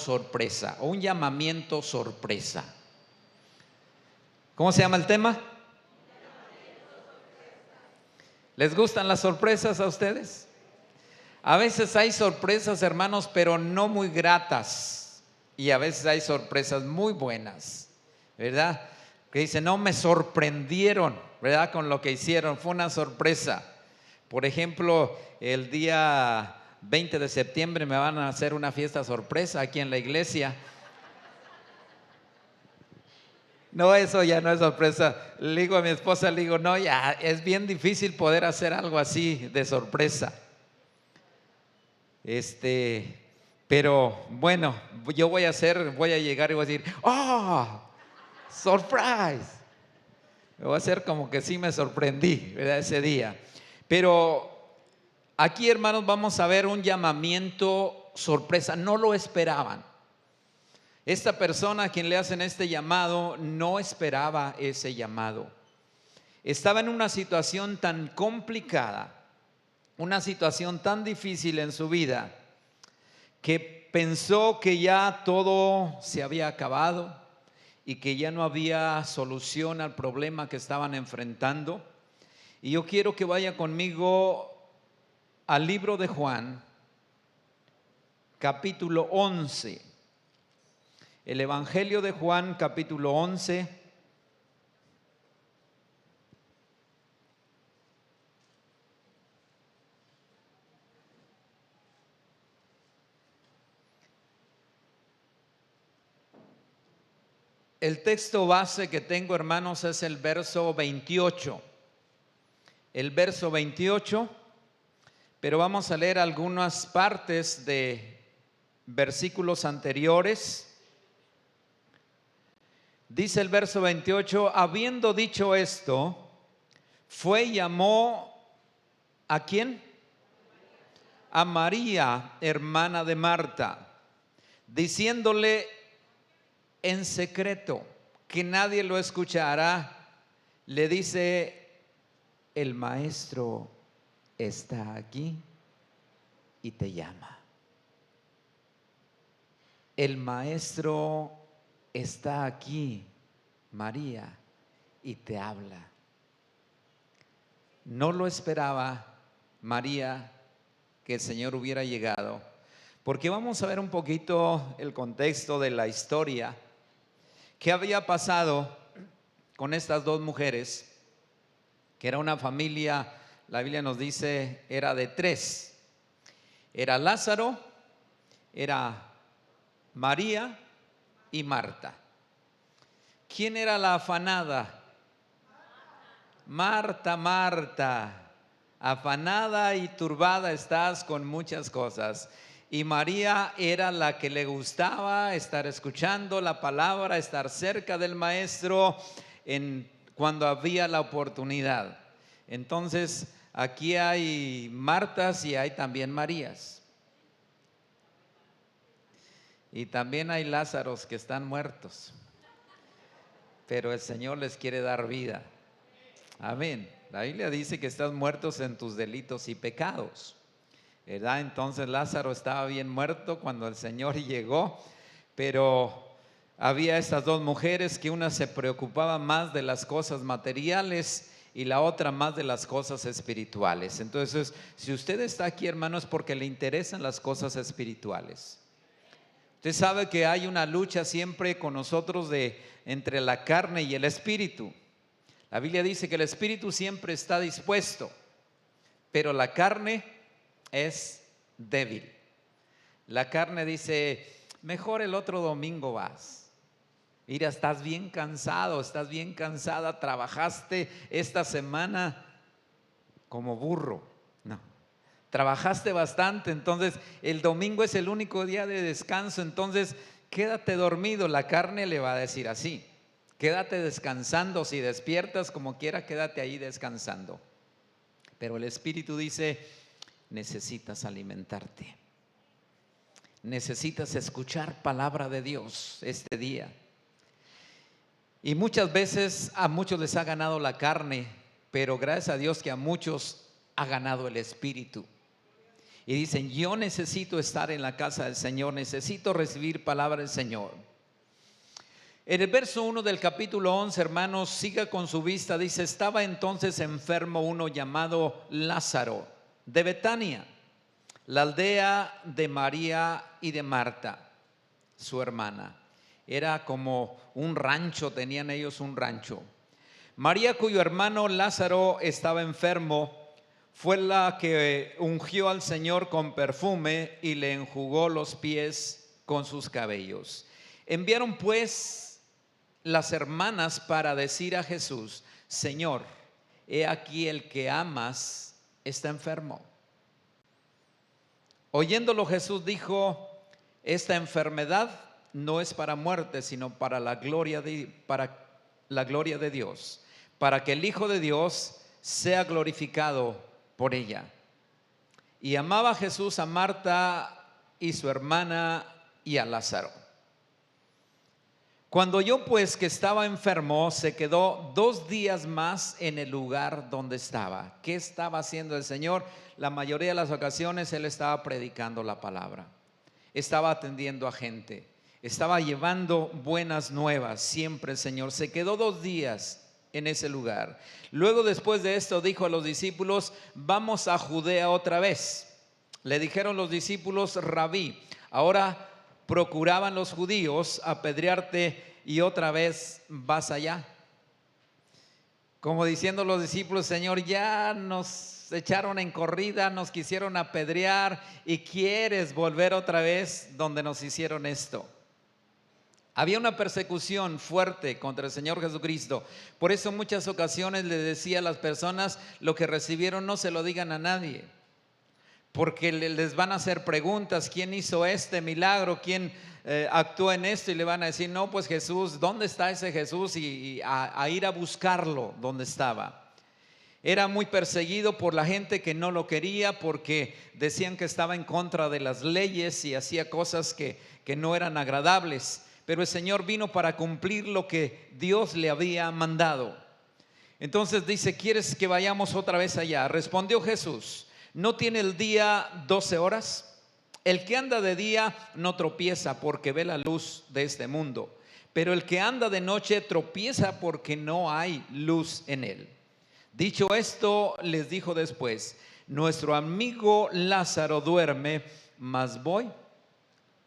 sorpresa o un llamamiento sorpresa. ¿Cómo se llama el tema? ¿Les gustan las sorpresas a ustedes? A veces hay sorpresas, hermanos, pero no muy gratas. Y a veces hay sorpresas muy buenas, ¿verdad? Que dicen, no, me sorprendieron, ¿verdad? Con lo que hicieron, fue una sorpresa. Por ejemplo, el día 20 de septiembre me van a hacer una fiesta sorpresa aquí en la iglesia. No, eso ya no es sorpresa. Le digo a mi esposa, le digo, no, ya es bien difícil poder hacer algo así de sorpresa. Pero bueno, yo voy a llegar y voy a decir, ¡oh! ¡Surprise! Voy a hacer como que sí me sorprendí, ¿verdad? Ese día. Pero aquí, hermanos, vamos a ver un llamamiento sorpresa. No lo esperaban. Esta persona a quien le hacen este llamado no esperaba ese llamado. Estaba en una situación tan complicada, una situación tan difícil en su vida, que pensó que ya todo se había acabado y que ya no había solución al problema que estaban enfrentando. Y yo quiero que vaya conmigo al libro de Juan, capítulo 11. El Evangelio de Juan, capítulo 11. El texto base que tengo, hermanos, es el verso 28. El verso 28, pero vamos a leer algunas partes de versículos anteriores. Dice el verso 28, habiendo dicho esto, fue y llamó ¿a quién? A María, hermana de Marta, diciéndole en secreto, que nadie lo escuchará. Le dice, el maestro está aquí y te llama. El maestro está aquí, María, y te habla. No lo esperaba María que el Señor hubiera llegado, porque vamos a ver un poquito el contexto de la historia. ¿Qué había pasado con estas dos mujeres? Que era una familia, la Biblia nos dice, era de tres. Era Lázaro, era María y Marta. ¿Quién era la afanada? Marta, Marta. Afanada y turbada estás con muchas cosas. Y María era la que le gustaba estar escuchando la palabra, estar cerca del maestro cuando había la oportunidad. Entonces, aquí hay Martas y hay también Marías. Y también hay Lázaros que están muertos, pero el Señor les quiere dar vida. Amén. La Biblia dice que estás muertos en tus delitos y pecados, ¿verdad? Entonces Lázaro estaba bien muerto cuando el Señor llegó, pero había estas dos mujeres que una se preocupaba más de las cosas materiales y la otra más de las cosas espirituales. Entonces, si usted está aquí, hermano, es porque le interesan las cosas espirituales. Usted sabe que hay una lucha siempre con nosotros entre la carne y el espíritu. La Biblia dice que el espíritu siempre está dispuesto, pero la carne es débil. La carne dice, mejor el otro domingo vas. Mira, estás bien cansado, estás bien cansada, trabajaste esta semana como burro. No, trabajaste bastante, entonces el domingo es el único día de descanso, entonces quédate dormido. La carne le va a decir así. Quédate descansando, si despiertas como quiera, quédate ahí descansando. Pero el Espíritu dice, necesitas alimentarte. Necesitas escuchar palabra de Dios este día. Y muchas veces a muchos les ha ganado la carne, pero gracias a Dios que a muchos ha ganado el Espíritu. y dicen: yo necesito estar en la casa del Señor, necesito recibir palabra del Señor. En el verso 1 del capítulo 11, hermanos, siga con su vista, dice: estaba entonces enfermo uno llamado Lázaro, de Betania, la aldea de María y de Marta, su hermana. Era como un rancho, tenían ellos un rancho. María, cuyo hermano Lázaro estaba enfermo, fue la que ungió al Señor con perfume y le enjugó los pies con sus cabellos. Enviaron pues las hermanas para decir a Jesús: Señor, he aquí el que amas está enfermo. Oyéndolo, Jesús dijo: esta enfermedad no es para muerte, sino para la gloria de Dios, para que el Hijo de Dios sea glorificado por ella. Y amaba Jesús a Marta y su hermana y a Lázaro. Cuando oyó pues que estaba enfermo, se quedó 2 días más en el lugar donde estaba. ¿Qué estaba haciendo el Señor? La mayoría de las ocasiones Él estaba predicando la palabra, estaba atendiendo a gente, estaba llevando buenas nuevas. Siempre el Señor se quedó 2 días en ese lugar. Luego, después de esto, dijo a los discípulos: vamos a Judea otra vez. Le dijeron los discípulos: Rabí, ahora procuraban los judíos apedrearte y otra vez vas allá. Como diciendo los discípulos: Señor, ya nos echaron en corrida, nos quisieron apedrear y quieres volver otra vez donde nos hicieron esto. Había una persecución fuerte contra el Señor Jesucristo. Por eso en muchas ocasiones le decía a las personas: lo que recibieron no se lo digan a nadie, porque les van a hacer preguntas: ¿quién hizo este milagro? ¿Quién actuó en esto? Y le van a decir: no, pues Jesús. ¿Dónde está ese Jesús? Y a ir a buscarlo donde estaba. Era muy perseguido por la gente que no lo quería, porque decían que estaba en contra de las leyes y hacía cosas que no eran agradables. Pero el Señor vino para cumplir lo que Dios le había mandado. Entonces dice: ¿quieres que vayamos otra vez allá? Respondió Jesús: ¿no tiene el día 12 horas? El que anda de día no tropieza, porque ve la luz de este mundo, pero el que anda de noche tropieza, porque no hay luz en él. Dicho esto, les dijo después: nuestro amigo Lázaro duerme, mas voy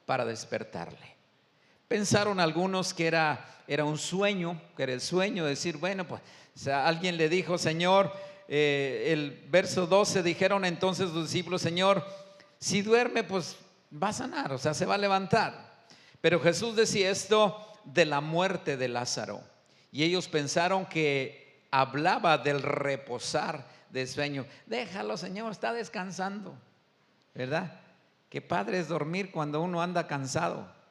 para despertarle. Pensaron algunos que era un sueño, que era el sueño de decir: bueno, pues alguien le dijo: Señor, el verso 12, dijeron entonces los discípulos: Señor, si duerme, pues va a sanar, o sea, se va a levantar. Pero Jesús decía esto de la muerte de Lázaro, y ellos pensaron que hablaba del reposar del sueño. Déjalo, Señor, está descansando, ¿verdad? Qué padre es dormir cuando uno anda cansado.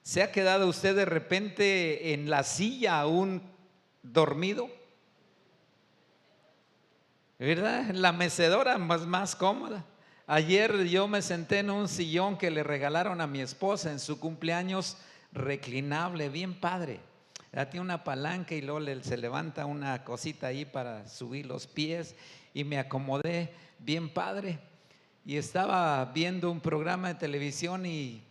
¿Se ha quedado usted de repente en la silla aún dormido? ¿Verdad? La mecedora más cómoda. Ayer yo me senté en un sillón que le regalaron a mi esposa en su cumpleaños, reclinable, bien padre. Tiene una palanca y luego se levanta una cosita ahí para subir los pies, y me acomodé bien padre. Y estaba viendo un programa de televisión y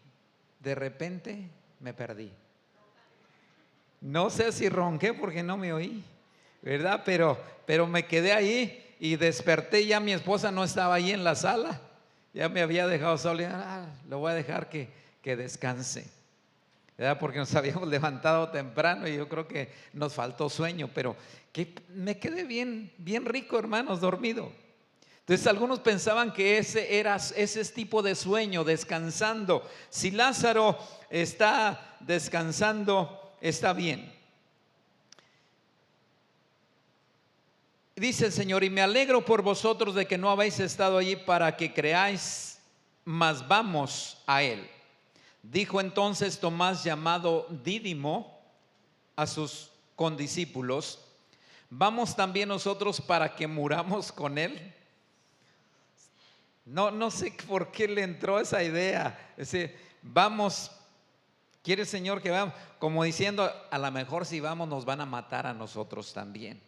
de repente me perdí. No sé si ronqué porque no me oí, ¿verdad? Pero me quedé ahí. Y desperté, ya mi esposa no estaba ahí en la sala, ya me había dejado solo. Lo voy a dejar que descanse, ¿verdad? Porque nos habíamos levantado temprano y yo creo que nos faltó sueño, pero que me quedé bien rico, hermanos, dormido. Entonces algunos pensaban que ese tipo de sueño, descansando. Si Lázaro está descansando, está bien. Dice el Señor: y me alegro por vosotros de que no habéis estado allí para que creáis, mas vamos a él. Dijo entonces Tomás, llamado Dídimo, a sus condiscípulos: ¿vamos también nosotros para que muramos con él? No sé por qué le entró esa idea. Es decir, vamos, quiere el Señor que vamos, como diciendo: a lo mejor si vamos nos van a matar a nosotros también.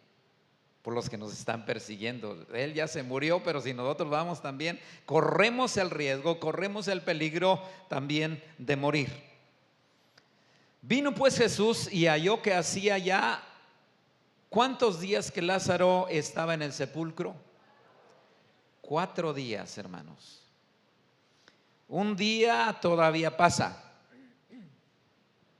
por los que nos están persiguiendo. Él ya se murió, pero si nosotros vamos también, corremos el riesgo, corremos el peligro también de morir. Vino pues Jesús y halló que hacía ya, ¿cuántos días que Lázaro estaba en el sepulcro? 4 días, hermanos. Un día todavía pasa,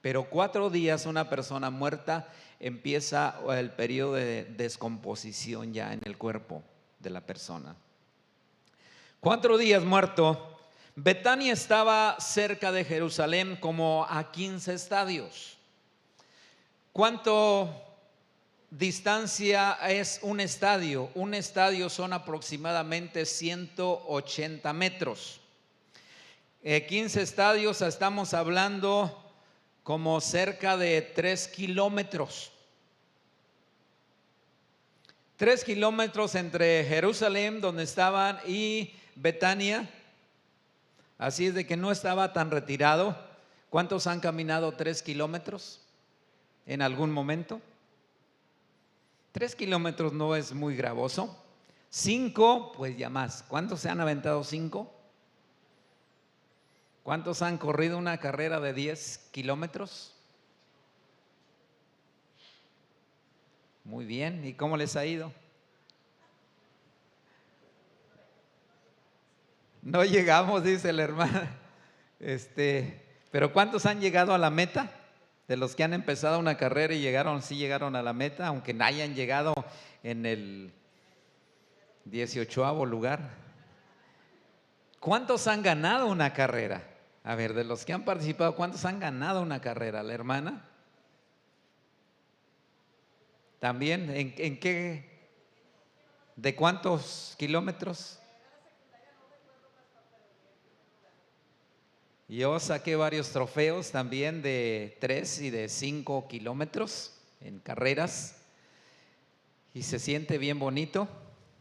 pero 4 días una persona muerta empieza el periodo de descomposición ya en el cuerpo de la persona. 4 días muerto. Betania estaba cerca de Jerusalén como a 15 estadios. ¿Cuánto distancia es un estadio? Un estadio son aproximadamente 180 metros. 15 estadios, estamos hablando como cerca de 3 kilómetros. 3 kilómetros entre Jerusalén, donde estaban, y Betania. Así es de que no estaba tan retirado. ¿Cuántos han caminado 3 kilómetros en algún momento? 3 kilómetros no es muy gravoso. 5, pues ya más. ¿Cuántos se han aventado 5? ¿Cuántos han corrido una carrera de 10 kilómetros? Muy bien. ¿Y cómo les ha ido? No llegamos, dice la hermana. Pero ¿cuántos han llegado a la meta? De los que han empezado una carrera y sí llegaron a la meta, aunque no hayan llegado en el 18º lugar. ¿Cuántos han ganado una carrera? A ver, de los que han participado, ¿cuántos han ganado una carrera? ¿La hermana? ¿También? ¿En qué? ¿De cuántos kilómetros? Yo saqué varios trofeos también de 3 y de 5 kilómetros en carreras y se siente bien bonito,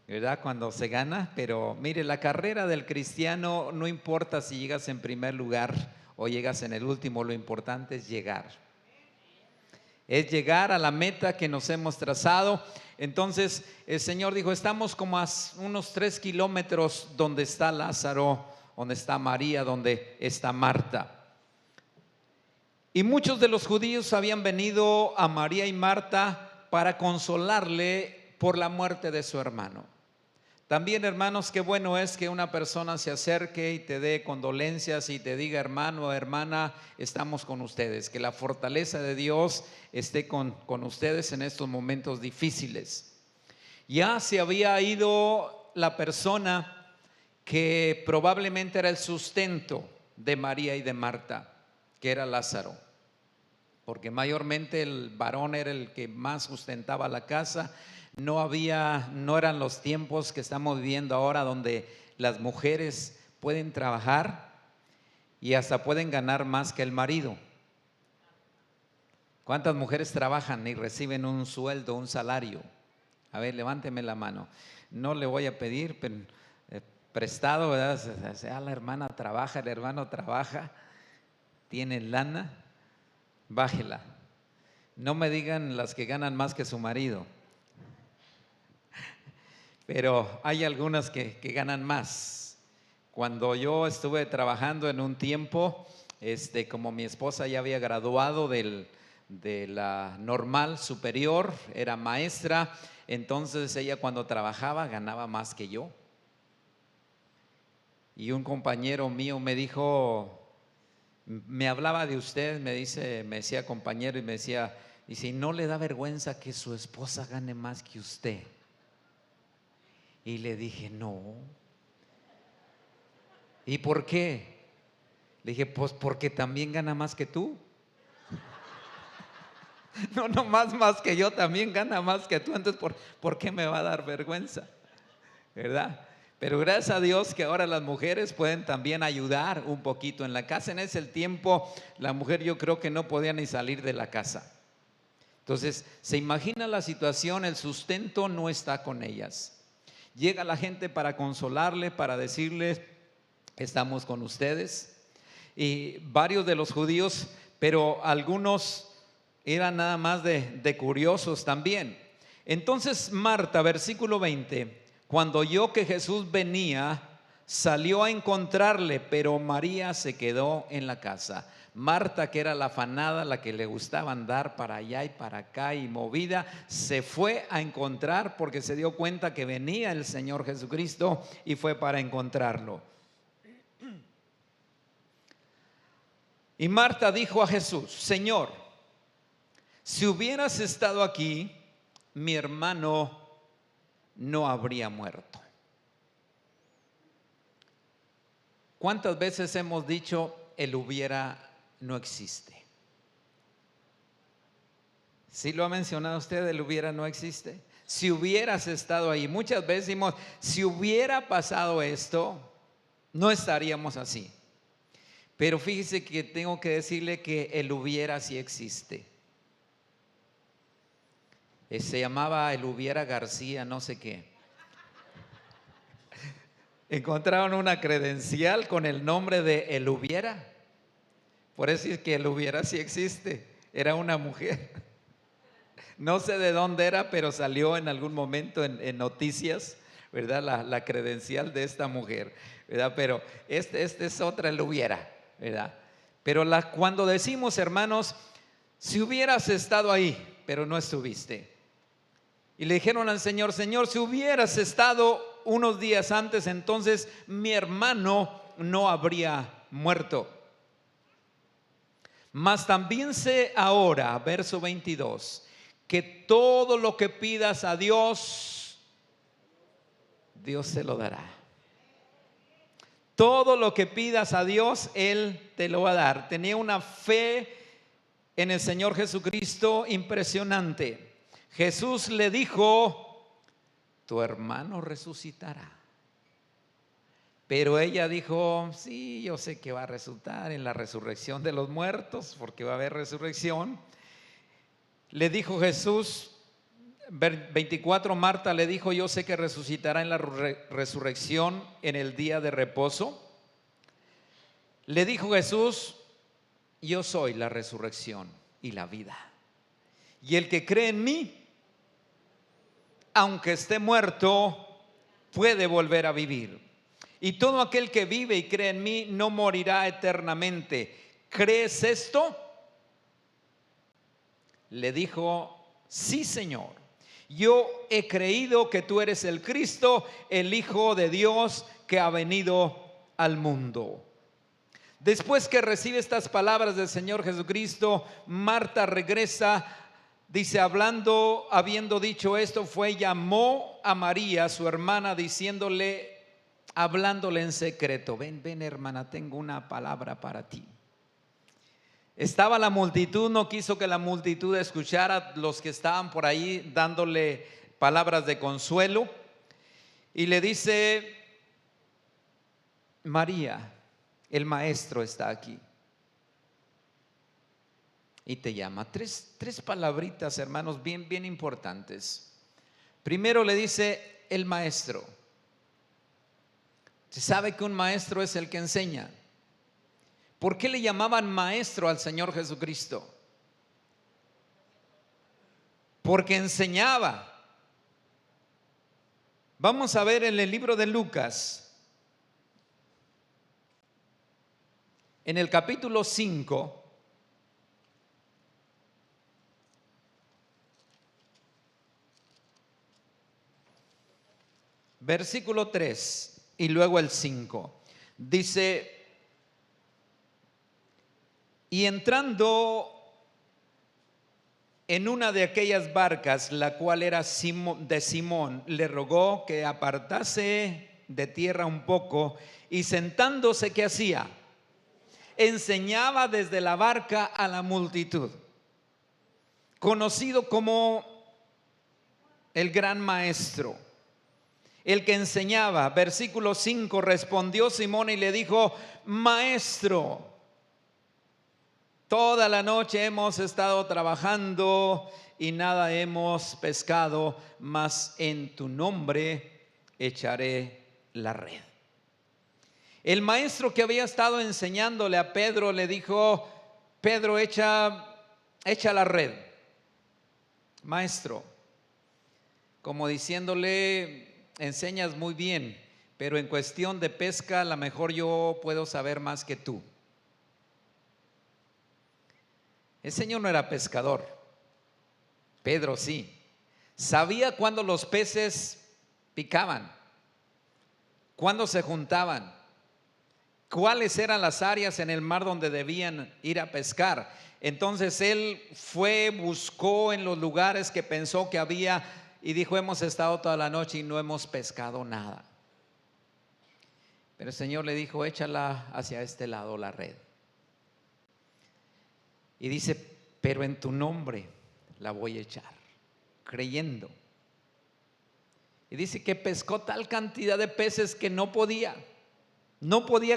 ¿verdad? Cuando se gana. Pero mire, la carrera del cristiano no importa si llegas en primer lugar o llegas en el último, lo importante es llegar. Es llegar a la meta que nos hemos trazado. Entonces el Señor dijo, estamos como a unos 3 kilómetros donde está Lázaro, donde está María, donde está Marta. Y muchos de los judíos habían venido a María y Marta para consolarle por la muerte de su hermano. También, hermanos, qué bueno es que una persona se acerque y te dé condolencias y te diga, hermano o hermana, estamos con ustedes. Que la fortaleza de Dios esté con ustedes en estos momentos difíciles. Ya se había ido la persona que probablemente era el sustento de María y de Marta, que era Lázaro, porque mayormente el varón era el que más sustentaba la casa. No eran los tiempos que estamos viviendo ahora, donde las mujeres pueden trabajar y hasta pueden ganar más que el marido. ¿Cuántas mujeres trabajan y reciben un sueldo, un salario? A ver, levánteme la mano. No le voy a pedir prestado, ¿verdad? La hermana trabaja, el hermano trabaja, tiene lana, bájela. No me digan las que ganan más que su marido. Pero hay algunas que ganan más. Cuando yo estuve trabajando en un tiempo, como mi esposa ya había graduado de la normal superior, era maestra, entonces ella cuando trabajaba ganaba más que yo. Y un compañero mío me dijo, me hablaba de usted, me decía compañero, y me decía, y si no le da vergüenza que su esposa gane más que usted. Y le dije, no. ¿Y por qué? Le dije, pues porque también gana más que tú. No, no más que yo, también gana más que tú. Entonces, ¿por qué me va a dar vergüenza? ¿Verdad? Pero gracias a Dios que ahora las mujeres pueden también ayudar un poquito en la casa. En ese tiempo la mujer, yo creo que no podía ni salir de la casa. Entonces, se imagina la situación, el sustento no está con ellas. Llega la gente para consolarle, para decirles, estamos con ustedes. Y varios de los judíos, pero algunos eran nada más de curiosos también. Entonces Marta, versículo 20, cuando oyó que Jesús venía, salió a encontrarle, pero María se quedó en la casa. Marta, que era la afanada, la que le gustaba andar para allá y para acá y movida, se fue a encontrar porque se dio cuenta que venía el Señor Jesucristo y fue para encontrarlo. Y Marta dijo a Jesús: Señor, si hubieras estado aquí, mi hermano no habría muerto. ¿Cuántas veces hemos dicho el hubiera no existe? ¿Sí lo ha mencionado usted, el hubiera no existe? Si hubieras estado ahí, muchas veces decimos, si hubiera pasado esto, no estaríamos así. Pero fíjese que tengo que decirle que el hubiera sí existe. Se llamaba el hubiera García, no sé qué. Encontraron una credencial con el nombre de el hubiera. Por eso es que el hubiera sí existe. Era una mujer. No sé de dónde era, pero salió en algún momento en noticias, ¿verdad? La credencial de esta mujer, ¿verdad? Pero este es otra, el hubiera, ¿verdad? Pero cuando decimos, hermanos, si hubieras estado ahí, pero no estuviste. Y le dijeron al Señor: Señor, si hubieras estado unos días antes, entonces mi hermano no habría muerto. Mas también sé ahora, verso 22, que todo lo que pidas a Dios, Dios se lo dará. Todo lo que pidas a Dios, Él te lo va a dar. Tenía una fe en el Señor Jesucristo impresionante. Jesús le dijo: tu hermano resucitará. Pero ella dijo: sí, yo sé que va a resultar en la resurrección de los muertos, porque va a haber resurrección. Le dijo Jesús, 24, Marta le dijo: yo sé que resucitará en la resurrección en el día de reposo. Le dijo Jesús: yo soy la resurrección y la vida. Y el que cree en mí, aunque esté muerto, puede volver a vivir. Y todo aquel que vive y cree en mí no morirá eternamente. ¿Crees esto? Le dijo: sí, Señor, yo he creído que tú eres el Cristo, el Hijo de Dios que ha venido al mundo. Después que recibe estas palabras del Señor Jesucristo, Marta regresa, dice, habiendo dicho esto, llamó a María, su hermana, hablándole en secreto: ven hermana, tengo una palabra para ti. Estaba la multitud, no quiso que la multitud escuchara, los que estaban por ahí dándole palabras de consuelo, y le dice: María, el maestro está aquí y te llama. Tres palabritas, hermanos, bien importantes. Primero le dice: el maestro. Se sabe que un maestro es el que enseña. ¿Por qué le llamaban maestro al Señor Jesucristo? Porque enseñaba. Vamos a ver en el libro de Lucas, en el capítulo 5, versículo 3 y luego el 5. Dice: y entrando en una de aquellas barcas, la cual era de Simón, le rogó que apartase de tierra un poco, y sentándose, ¿qué hacía? Enseñaba desde la barca a la multitud. Conocido como el gran maestro, el que enseñaba. Versículo 5, respondió Simón y le dijo: maestro, toda la noche hemos estado trabajando y nada hemos pescado, mas en tu nombre echaré la red. El maestro que había estado enseñándole a Pedro le dijo: Pedro, echa la red. Maestro, como diciéndole, enseñas muy bien, pero en cuestión de pesca a lo mejor yo puedo saber más que tú. El Señor no era pescador, Pedro sí. Sabía cuándo los peces picaban, cuándo se juntaban, cuáles eran las áreas en el mar donde debían ir a pescar. Entonces él fue, buscó en los lugares que pensó que había y dijo: hemos estado toda la noche y no hemos pescado nada. Pero el Señor le dijo: échala hacia este lado la red. Y dice: pero en tu nombre la voy a echar, creyendo. Y dice que pescó tal cantidad de peces que no podía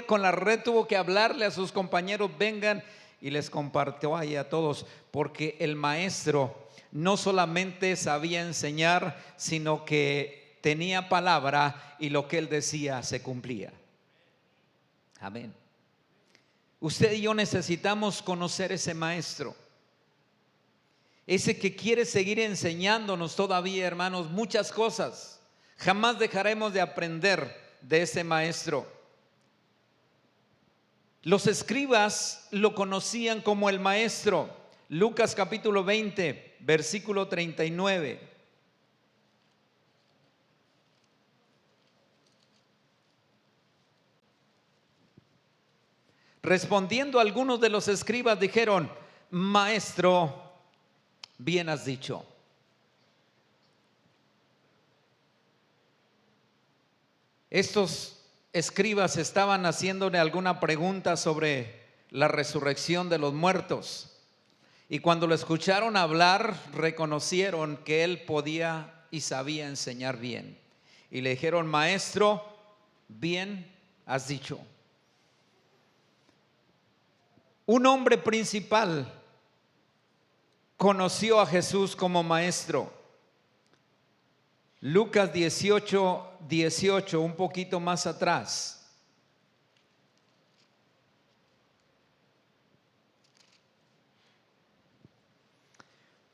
con la red, tuvo que hablarle a sus compañeros: vengan, y les compartió ahí a todos, porque el maestro no solamente sabía enseñar, sino que tenía palabra y lo que él decía se cumplía. Amén. Usted y yo necesitamos conocer ese maestro, ese que quiere seguir enseñándonos todavía, hermanos, muchas cosas. Jamás dejaremos de aprender de ese maestro. Los escribas lo conocían como el maestro. Lucas capítulo 20, versículo 39. Respondiendo, algunos de los escribas dijeron: maestro, bien has dicho. Estos escribas estaban haciéndole alguna pregunta sobre la resurrección de los muertos, y cuando lo escucharon hablar, reconocieron que él podía y sabía enseñar bien, y le dijeron: maestro, bien has dicho. Un hombre principal conoció a Jesús como maestro. Lucas 18, un poquito más atrás.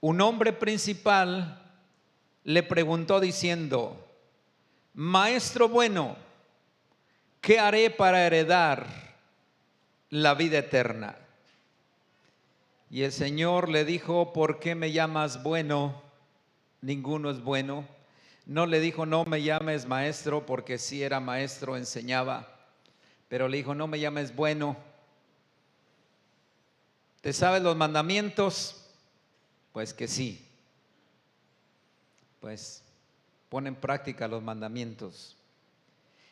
Un hombre principal le preguntó diciendo: maestro bueno, ¿qué haré para heredar la vida eterna? Y el Señor le dijo: ¿por qué me llamas bueno? Ninguno es bueno. No le dijo: no me llames maestro, porque sí era maestro, enseñaba. Pero le dijo: no me llames bueno. ¿Te sabes los mandamientos? Pues que sí. Pues pone en práctica los mandamientos.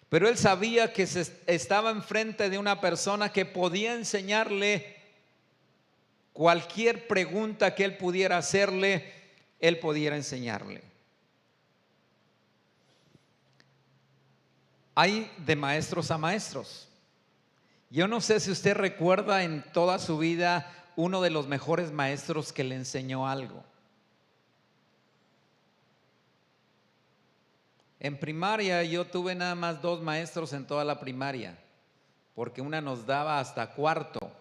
Pero él sabía que estaba enfrente de una persona que podía enseñarle cualquier pregunta que él pudiera hacerle, él pudiera enseñarle. Hay de maestros a maestros. Yo no sé si usted recuerda en toda su vida uno de los mejores maestros que le enseñó algo. En primaria yo tuve nada más 2 maestros en toda la primaria, porque una nos daba hasta cuarto,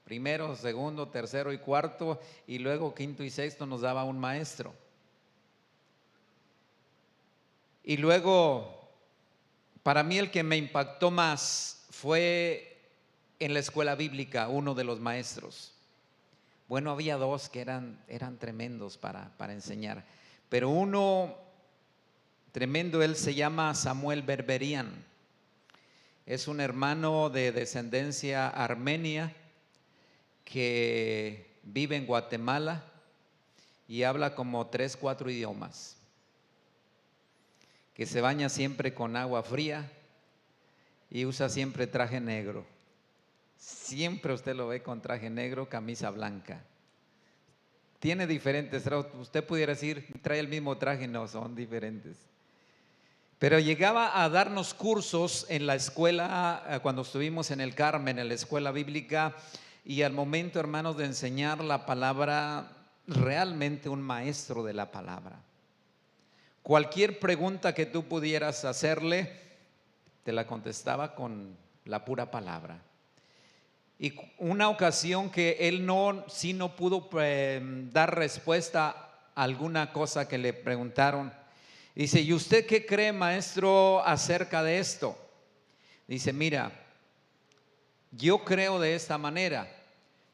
primero, segundo, tercero y cuarto, y luego quinto y sexto nos daba un maestro. Y luego, para mí el que me impactó más fue en la escuela bíblica, uno de los maestros. Bueno, había 2 que eran tremendos para enseñar, pero uno tremendo, él se llama Samuel Berberian. Es un hermano de descendencia armenia que vive en Guatemala y habla como 3, 4 idiomas, que se baña siempre con agua fría y usa siempre traje negro. Siempre usted lo ve con traje negro, camisa blanca. Tiene diferentes, usted pudiera decir, trae el mismo traje, no, son diferentes. Pero llegaba a darnos cursos en la escuela, cuando estuvimos en el Carmen, en la escuela bíblica, y al momento, hermanos, de enseñar la palabra, realmente un maestro de la palabra. Cualquier pregunta que tú pudieras hacerle, te la contestaba con la pura palabra. Y una ocasión que él no pudo dar respuesta a alguna cosa que le preguntaron, Dice, ¿y usted qué cree, maestro, acerca de esto? Dice, mira, yo creo de esta manera,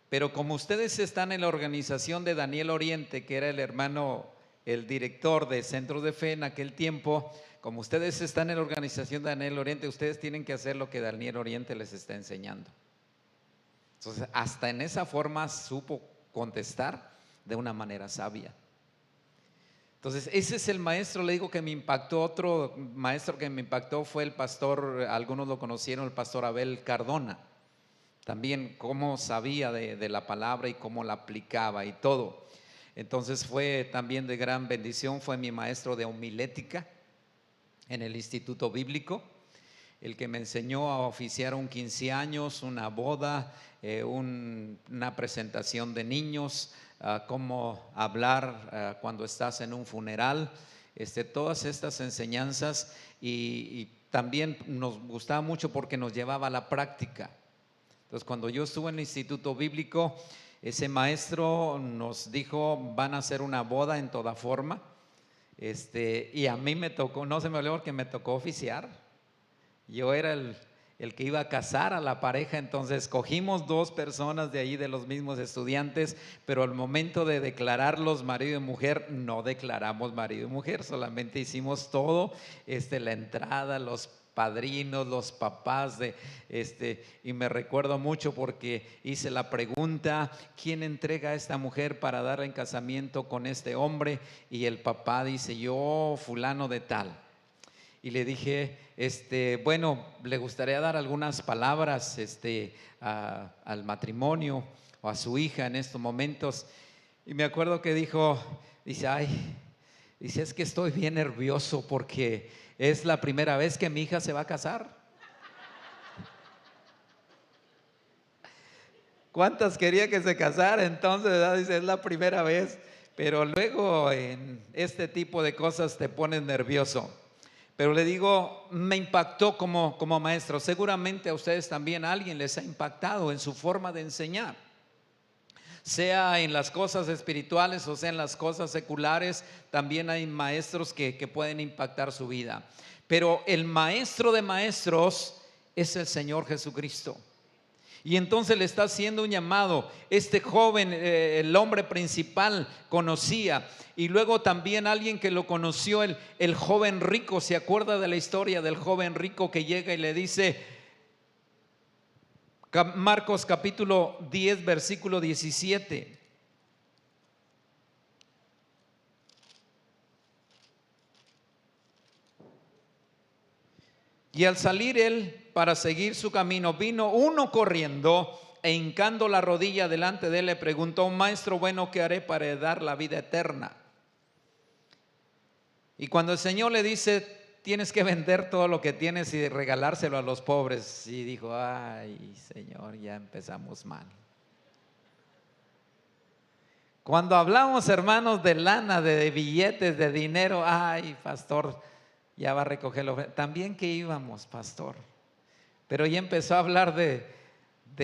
pero como ustedes están en la organización de Daniel Oriente, que era el hermano, el director de Centros de Fe en aquel tiempo, como ustedes están en la organización de Daniel Oriente, ustedes tienen que hacer lo que Daniel Oriente les está enseñando. Entonces, hasta en esa forma supo contestar de una manera sabia. Entonces, ese es el maestro, le digo, que me impactó. Otro maestro que me impactó fue el pastor, algunos lo conocieron, el pastor Abel Cardona. También cómo sabía de la palabra y cómo la aplicaba y todo. Entonces fue también de gran bendición, fue mi maestro de homilética en el Instituto Bíblico, el que me enseñó a oficiar un 15 años, una boda, una presentación de niños, cómo hablar cuando estás en un funeral, todas estas enseñanzas, y también nos gustaba mucho porque nos llevaba a la práctica. Entonces, cuando yo estuve en el Instituto Bíblico, ese maestro nos dijo, van a hacer una boda en toda forma, y a mí me tocó, no se me olvidó, porque me tocó oficiar. Yo era el que iba a casar a la pareja. Entonces escogimos 2 personas de ahí, de los mismos estudiantes, pero al momento de declararlos marido y mujer, no declaramos marido y mujer, solamente hicimos todo, la entrada, los padrinos, los papás y me recuerdo mucho porque hice la pregunta, ¿quién entrega a esta mujer para darla en casamiento con este hombre? Y el papá dice, yo, fulano de tal. Y le dije, bueno, le gustaría dar algunas palabras al matrimonio o a su hija en estos momentos. Y me acuerdo que dice, es que estoy bien nervioso porque es la primera vez que mi hija se va a casar. ¿Cuántas quería que se casara? Entonces, ¿verdad? Dice, es la primera vez. Pero luego en este tipo de cosas te pones nervioso. Pero le digo, me impactó como maestro. Seguramente a ustedes también, a alguien les ha impactado en su forma de enseñar, sea en las cosas espirituales o sea en las cosas seculares. También hay maestros que pueden impactar su vida, pero el maestro de maestros es el Señor Jesucristo. Y entonces le está haciendo un llamado. Este joven, el hombre principal, conocía. Y luego también alguien que lo conoció, el joven rico. ¿Se acuerda de la historia del joven rico que llega y le dice, Marcos capítulo 10, versículo 17? Y al salir él para seguir su camino, vino uno corriendo e hincando la rodilla delante de él le preguntó, maestro bueno, ¿qué haré para heredar la vida eterna? Y cuando el Señor le dice, tienes que vender todo lo que tienes y regalárselo a los pobres, y dijo, ay Señor, ya empezamos mal. Cuando hablamos, hermanos, de lana, de billetes, de dinero, ay pastor, ya va a recogerlo. También que íbamos, pastor, pero ya empezó a hablar de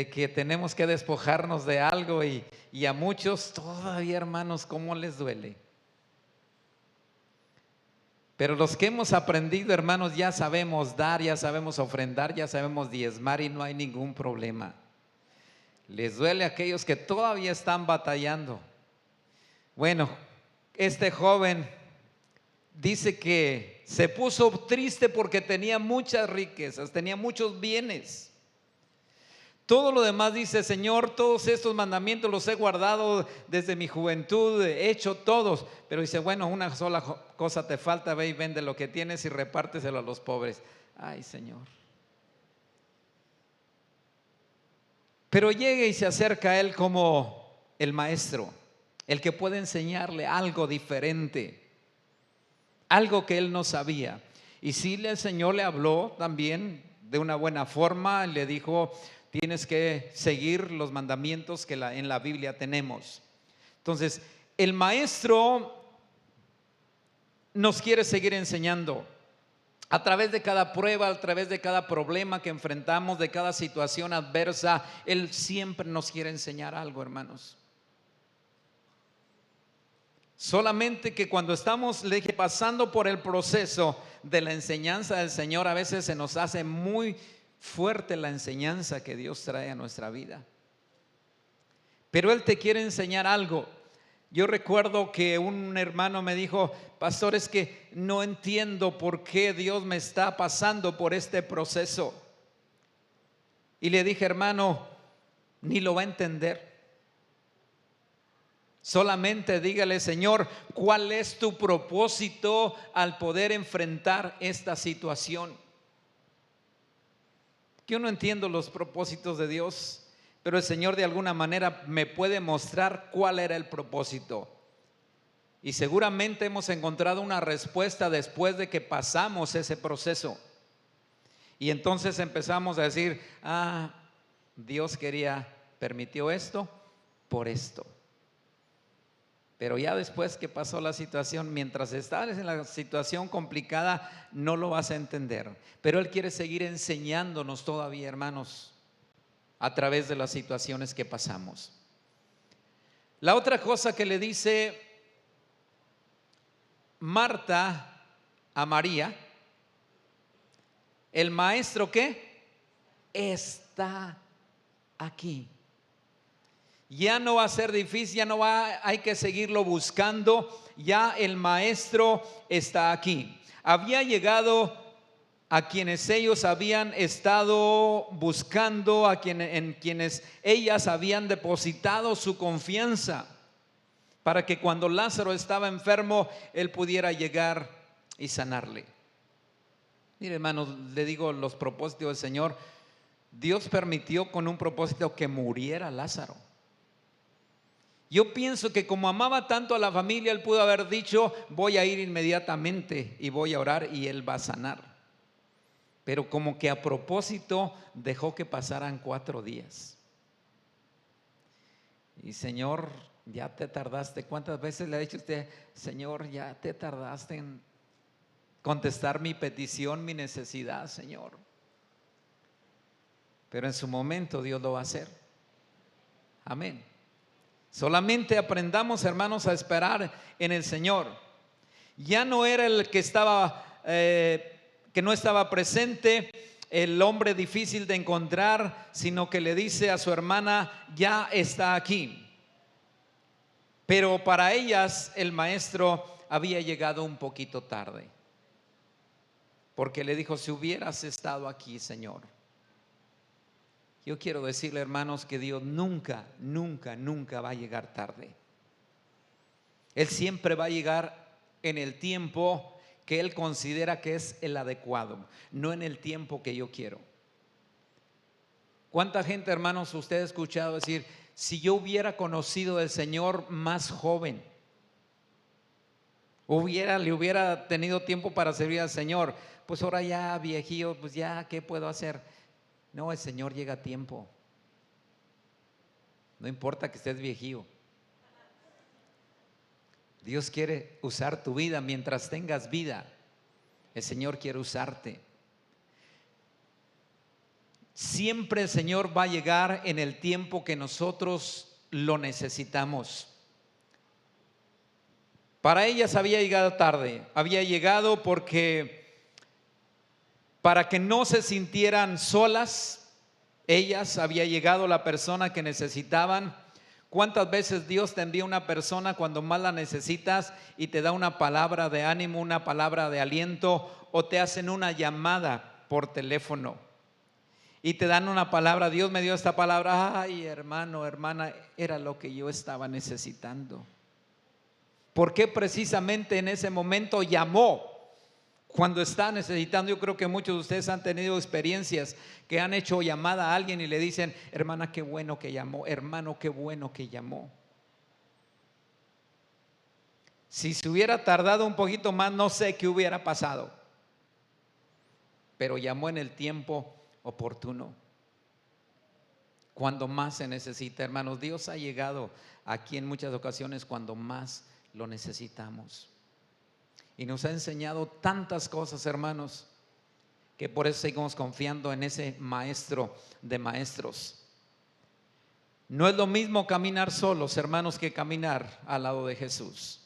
que tenemos que despojarnos de algo, y a muchos todavía, hermanos, ¿cómo les duele? Pero los que hemos aprendido, hermanos, ya sabemos dar, ya sabemos ofrendar, ya sabemos diezmar y no hay ningún problema. Les duele a aquellos que todavía están batallando. Bueno, este joven dice que se puso triste porque tenía muchas riquezas, tenía muchos bienes. Todo lo demás dice, Señor, todos estos mandamientos los he guardado desde mi juventud, he hecho todos. Pero dice, bueno, una sola cosa te falta, ve y vende lo que tienes y repárteselo a los pobres. Ay, Señor. Pero llega y se acerca a él como el maestro, el que puede enseñarle algo diferente, algo que él no sabía. Y sí, el Señor le habló también de una buena forma, le dijo, tienes que seguir los mandamientos que en la Biblia tenemos. Entonces, el maestro nos quiere seguir enseñando a través de cada prueba, a través de cada problema que enfrentamos, de cada situación adversa. Él siempre nos quiere enseñar algo, hermanos. Solamente que cuando estamos, le dije, pasando por el proceso de la enseñanza del Señor, a veces se nos hace muy fuerte la enseñanza que Dios trae a nuestra vida. Pero Él te quiere enseñar algo. Yo recuerdo que un hermano me dijo: pastor, es que no entiendo por qué Dios me está pasando por este proceso. Y le dije: hermano, ni lo va a entender. Solamente dígale: Señor, ¿cuál es tu propósito al poder enfrentar esta situación? Yo no entiendo los propósitos de Dios, pero el Señor de alguna manera me puede mostrar cuál era el propósito. Y seguramente hemos encontrado una respuesta después de que pasamos ese proceso. Y entonces empezamos a decir: Dios permitió esto por esto. Pero ya después que pasó la situación, mientras estás en la situación complicada, no lo vas a entender. Pero Él quiere seguir enseñándonos todavía, hermanos, a través de las situaciones que pasamos. La otra cosa que le dice Marta a María: el maestro, ¿qué? Está aquí. Ya no va a ser difícil, hay que seguirlo buscando. Ya el maestro está aquí. Había llegado a quienes ellos habían estado buscando, en quienes ellas habían depositado su confianza, para que cuando Lázaro estaba enfermo, Él pudiera llegar y sanarle. Mire, hermanos, le digo los propósitos del Señor. Dios permitió con un propósito que muriera Lázaro. Yo pienso que como amaba tanto a la familia, Él pudo haber dicho: voy a ir inmediatamente y voy a orar y Él va a sanar. Pero como que a propósito dejó que pasaran 4 días. Y Señor, ya te tardaste. ¿Cuántas veces le ha dicho usted: Señor, ya te tardaste en contestar mi petición, mi necesidad, Señor? Pero en su momento Dios lo va a hacer. Amén. Solamente aprendamos, hermanos, a esperar en el Señor. Ya no era el que no estaba presente, el hombre difícil de encontrar, sino que le dice a su hermana: ya está aquí. Pero para ellas el maestro había llegado un poquito tarde, porque le dijo: si hubieras estado aquí, Señor. Yo quiero decirle, hermanos, que Dios nunca, nunca, nunca va a llegar tarde. Él siempre va a llegar en el tiempo que Él considera que es el adecuado, no en el tiempo que yo quiero. ¿Cuánta gente, hermanos, usted ha escuchado decir: si yo hubiera conocido al Señor más joven, le hubiera tenido tiempo para servir al Señor, pues ahora ya viejillo, pues ya, ¿qué puedo hacer? No, el Señor llega a tiempo. No importa que estés viejío. Dios quiere usar tu vida mientras tengas vida. El Señor quiere usarte. Siempre el Señor va a llegar en el tiempo que nosotros lo necesitamos. Para ellas había llegado tarde. Había llegado porque para que no se sintieran solas, ellas, había llegado la persona que necesitaban. ¿Cuántas veces Dios te envía una persona cuando más la necesitas y te da una palabra de ánimo, una palabra de aliento, o te hacen una llamada por teléfono y te dan una palabra? Dios me dio esta palabra. Ay, hermano, hermana, era lo que yo estaba necesitando. ¿Por qué precisamente en ese momento llamó? Cuando está necesitando. Yo creo que muchos de ustedes han tenido experiencias que han hecho llamada a alguien y le dicen: hermana, qué bueno que llamó, hermano, qué bueno que llamó. Si se hubiera tardado un poquito más, no sé qué hubiera pasado, pero llamó en el tiempo oportuno, cuando más se necesita. Hermanos, Dios ha llegado aquí en muchas ocasiones cuando más lo necesitamos. Y nos ha enseñado tantas cosas, hermanos, que por eso seguimos confiando en ese maestro de maestros. No es lo mismo caminar solos, hermanos, que caminar al lado de Jesús.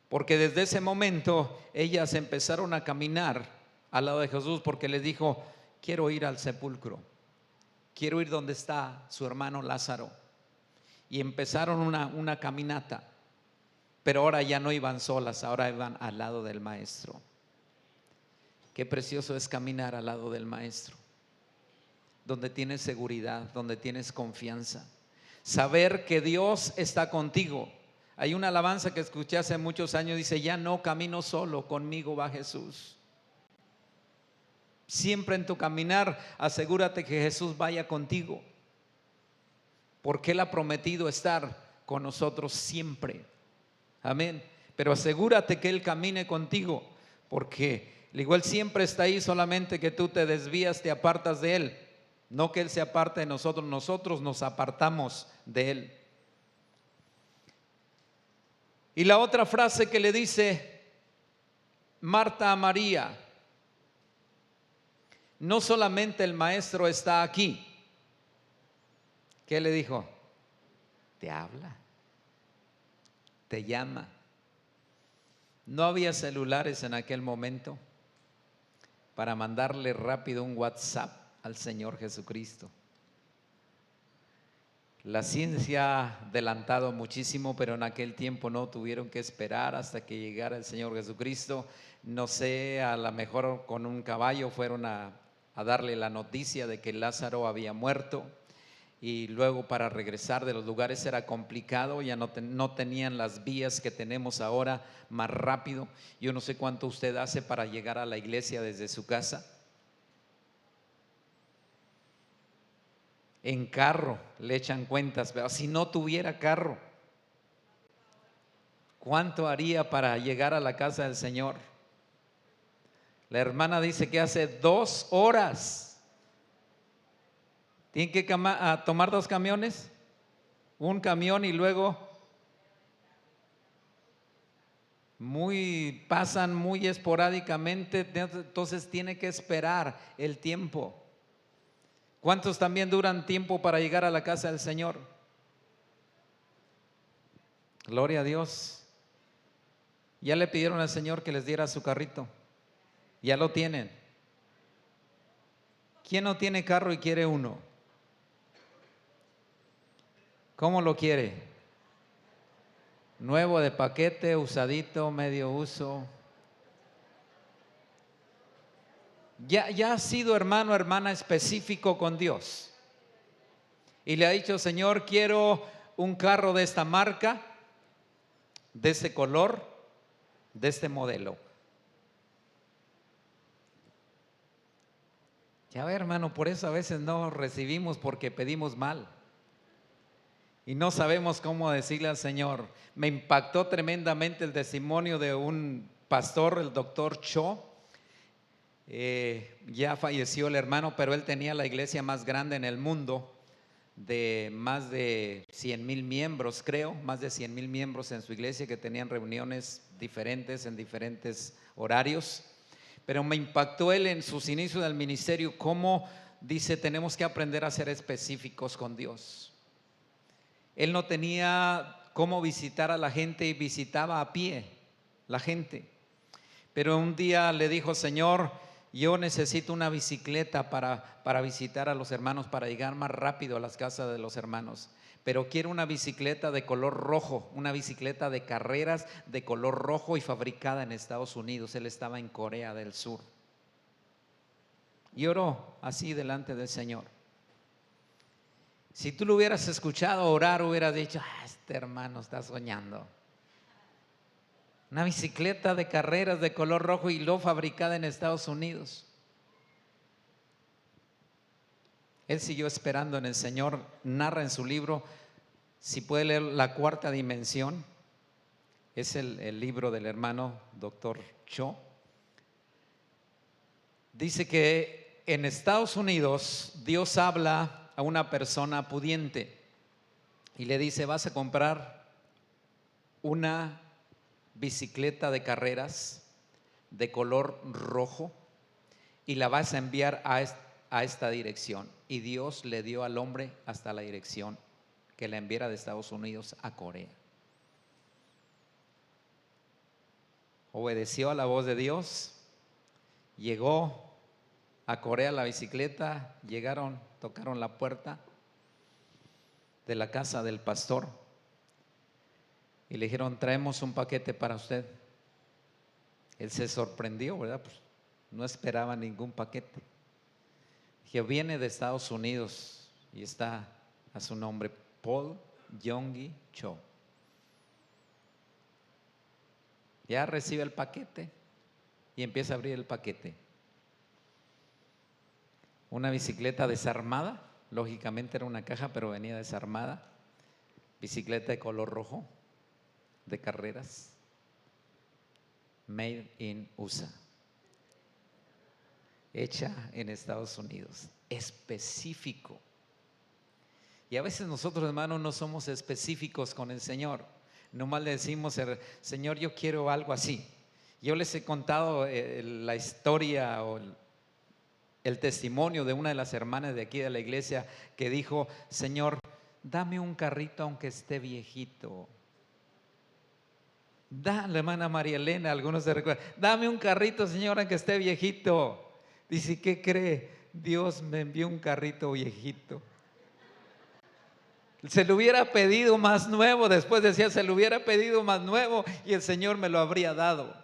porque desde ese momento ellas empezaron a caminar al lado de Jesús, porque les dijo: quiero ir al sepulcro, quiero ir donde está su hermano Lázaro. Y empezaron una caminata, pero ahora ya no iban solas, ahora iban al lado del maestro. Qué precioso es caminar al lado del maestro, donde tienes seguridad, donde tienes confianza, saber que Dios está contigo. Hay una alabanza que escuché hace muchos años, dice: ya no camino solo, conmigo va Jesús. Siempre en tu caminar asegúrate que Jesús vaya contigo, porque Él ha prometido estar con nosotros siempre. Amén. Pero asegúrate que Él camine contigo, porque igual siempre está ahí, solamente que tú te desvías, te apartas de Él. No que Él se aparte de nosotros, nosotros nos apartamos de Él. Y la otra frase que le dice Marta a María: no solamente el maestro está aquí. ¿Qué le dijo? Te habla, te llama. No había celulares en aquel momento para mandarle rápido un WhatsApp al Señor Jesucristo. La ciencia ha adelantado muchísimo, pero en aquel tiempo no, tuvieron que esperar hasta que llegara el Señor Jesucristo. No sé, a lo mejor con un caballo fueron a darle la noticia de que Lázaro había muerto, y luego para regresar de los lugares era complicado, ya no tenían las vías que tenemos ahora más rápido. Yo no sé cuánto usted hace para llegar a la iglesia desde su casa. En carro le echan cuentas, pero si no tuviera carro, ¿cuánto haría para llegar a la casa del Señor? La hermana dice que hace 2 horas. ¿Tienen que tomar 2 camiones? Un camión y luego pasan muy esporádicamente, entonces tiene que esperar el tiempo. ¿Cuántos también duran tiempo para llegar a la casa del Señor? Gloria a Dios. Ya le pidieron al Señor que les diera su carrito. Ya lo tienen. ¿Quién no tiene carro y quiere uno? ¿Cómo lo quiere? Nuevo, de paquete, usadito, medio uso. Ya ha sido, hermano, hermana, específico con Dios y le ha dicho: Señor, quiero un carro de esta marca, de este color, de este modelo. Ya ve, hermano, por eso a veces no recibimos, porque pedimos mal y no sabemos cómo decirle al Señor. Me impactó tremendamente el testimonio de un pastor, el doctor Cho. Ya falleció el hermano, pero él tenía la iglesia más grande en el mundo, de más de 100,000 miembros, creo, más de 100,000 miembros en su iglesia, que tenían reuniones diferentes en diferentes horarios. Pero me impactó él en sus inicios del ministerio, cómo dice: tenemos que aprender a ser específicos con Dios. Él no tenía cómo visitar a la gente y visitaba a pie la gente. Pero un día le dijo: Señor, yo necesito una bicicleta para visitar a los hermanos, para llegar más rápido a las casas de los hermanos. Pero quiero una bicicleta de color rojo, una bicicleta de carreras de color rojo y fabricada en Estados Unidos. Él estaba en Corea del Sur. Y oró así delante del Señor. Si tú lo hubieras escuchado orar, hubieras dicho: este hermano está soñando. Una bicicleta de carreras de color rojo y lo fabricada en Estados Unidos. Él siguió esperando en el Señor. Narra en su libro, si puede leer, La Cuarta Dimensión. Es el libro del hermano doctor Cho. Dice que en Estados Unidos Dios habla a una persona pudiente y le dice: vas a comprar una bicicleta de carreras de color rojo y la vas a enviar a esta dirección. Y Dios le dio al hombre hasta la dirección, que la enviara de Estados Unidos a Corea. obedeció a la voz de Dios, llegó a Corea la bicicleta, llegaron, tocaron la puerta de la casa del pastor y le dijeron: traemos un paquete para usted. Él se sorprendió, ¿verdad? Pues no esperaba ningún paquete. Dije: viene de Estados Unidos y está a su nombre, Paul Yonggi Cho. Ya recibe el paquete y empieza a abrir el paquete. Una bicicleta desarmada, lógicamente era una caja, pero venía desarmada. Bicicleta de color rojo, de carreras, made in USA, hecha en Estados Unidos, específico. Y a veces nosotros, hermanos, no somos específicos con el Señor. Nomás le decimos: Señor, yo quiero algo así. Yo les he contado la historia o el testimonio de una de las hermanas de aquí de la iglesia que dijo: Señor, dame un carrito aunque esté viejito. La hermana María Elena, algunos se recuerdan: dame un carrito, Señor, aunque esté viejito. Dice: ¿qué cree? Dios me envió un carrito viejito. Se lo hubiera pedido más nuevo. Después decía: se lo hubiera pedido más nuevo y el Señor me lo habría dado.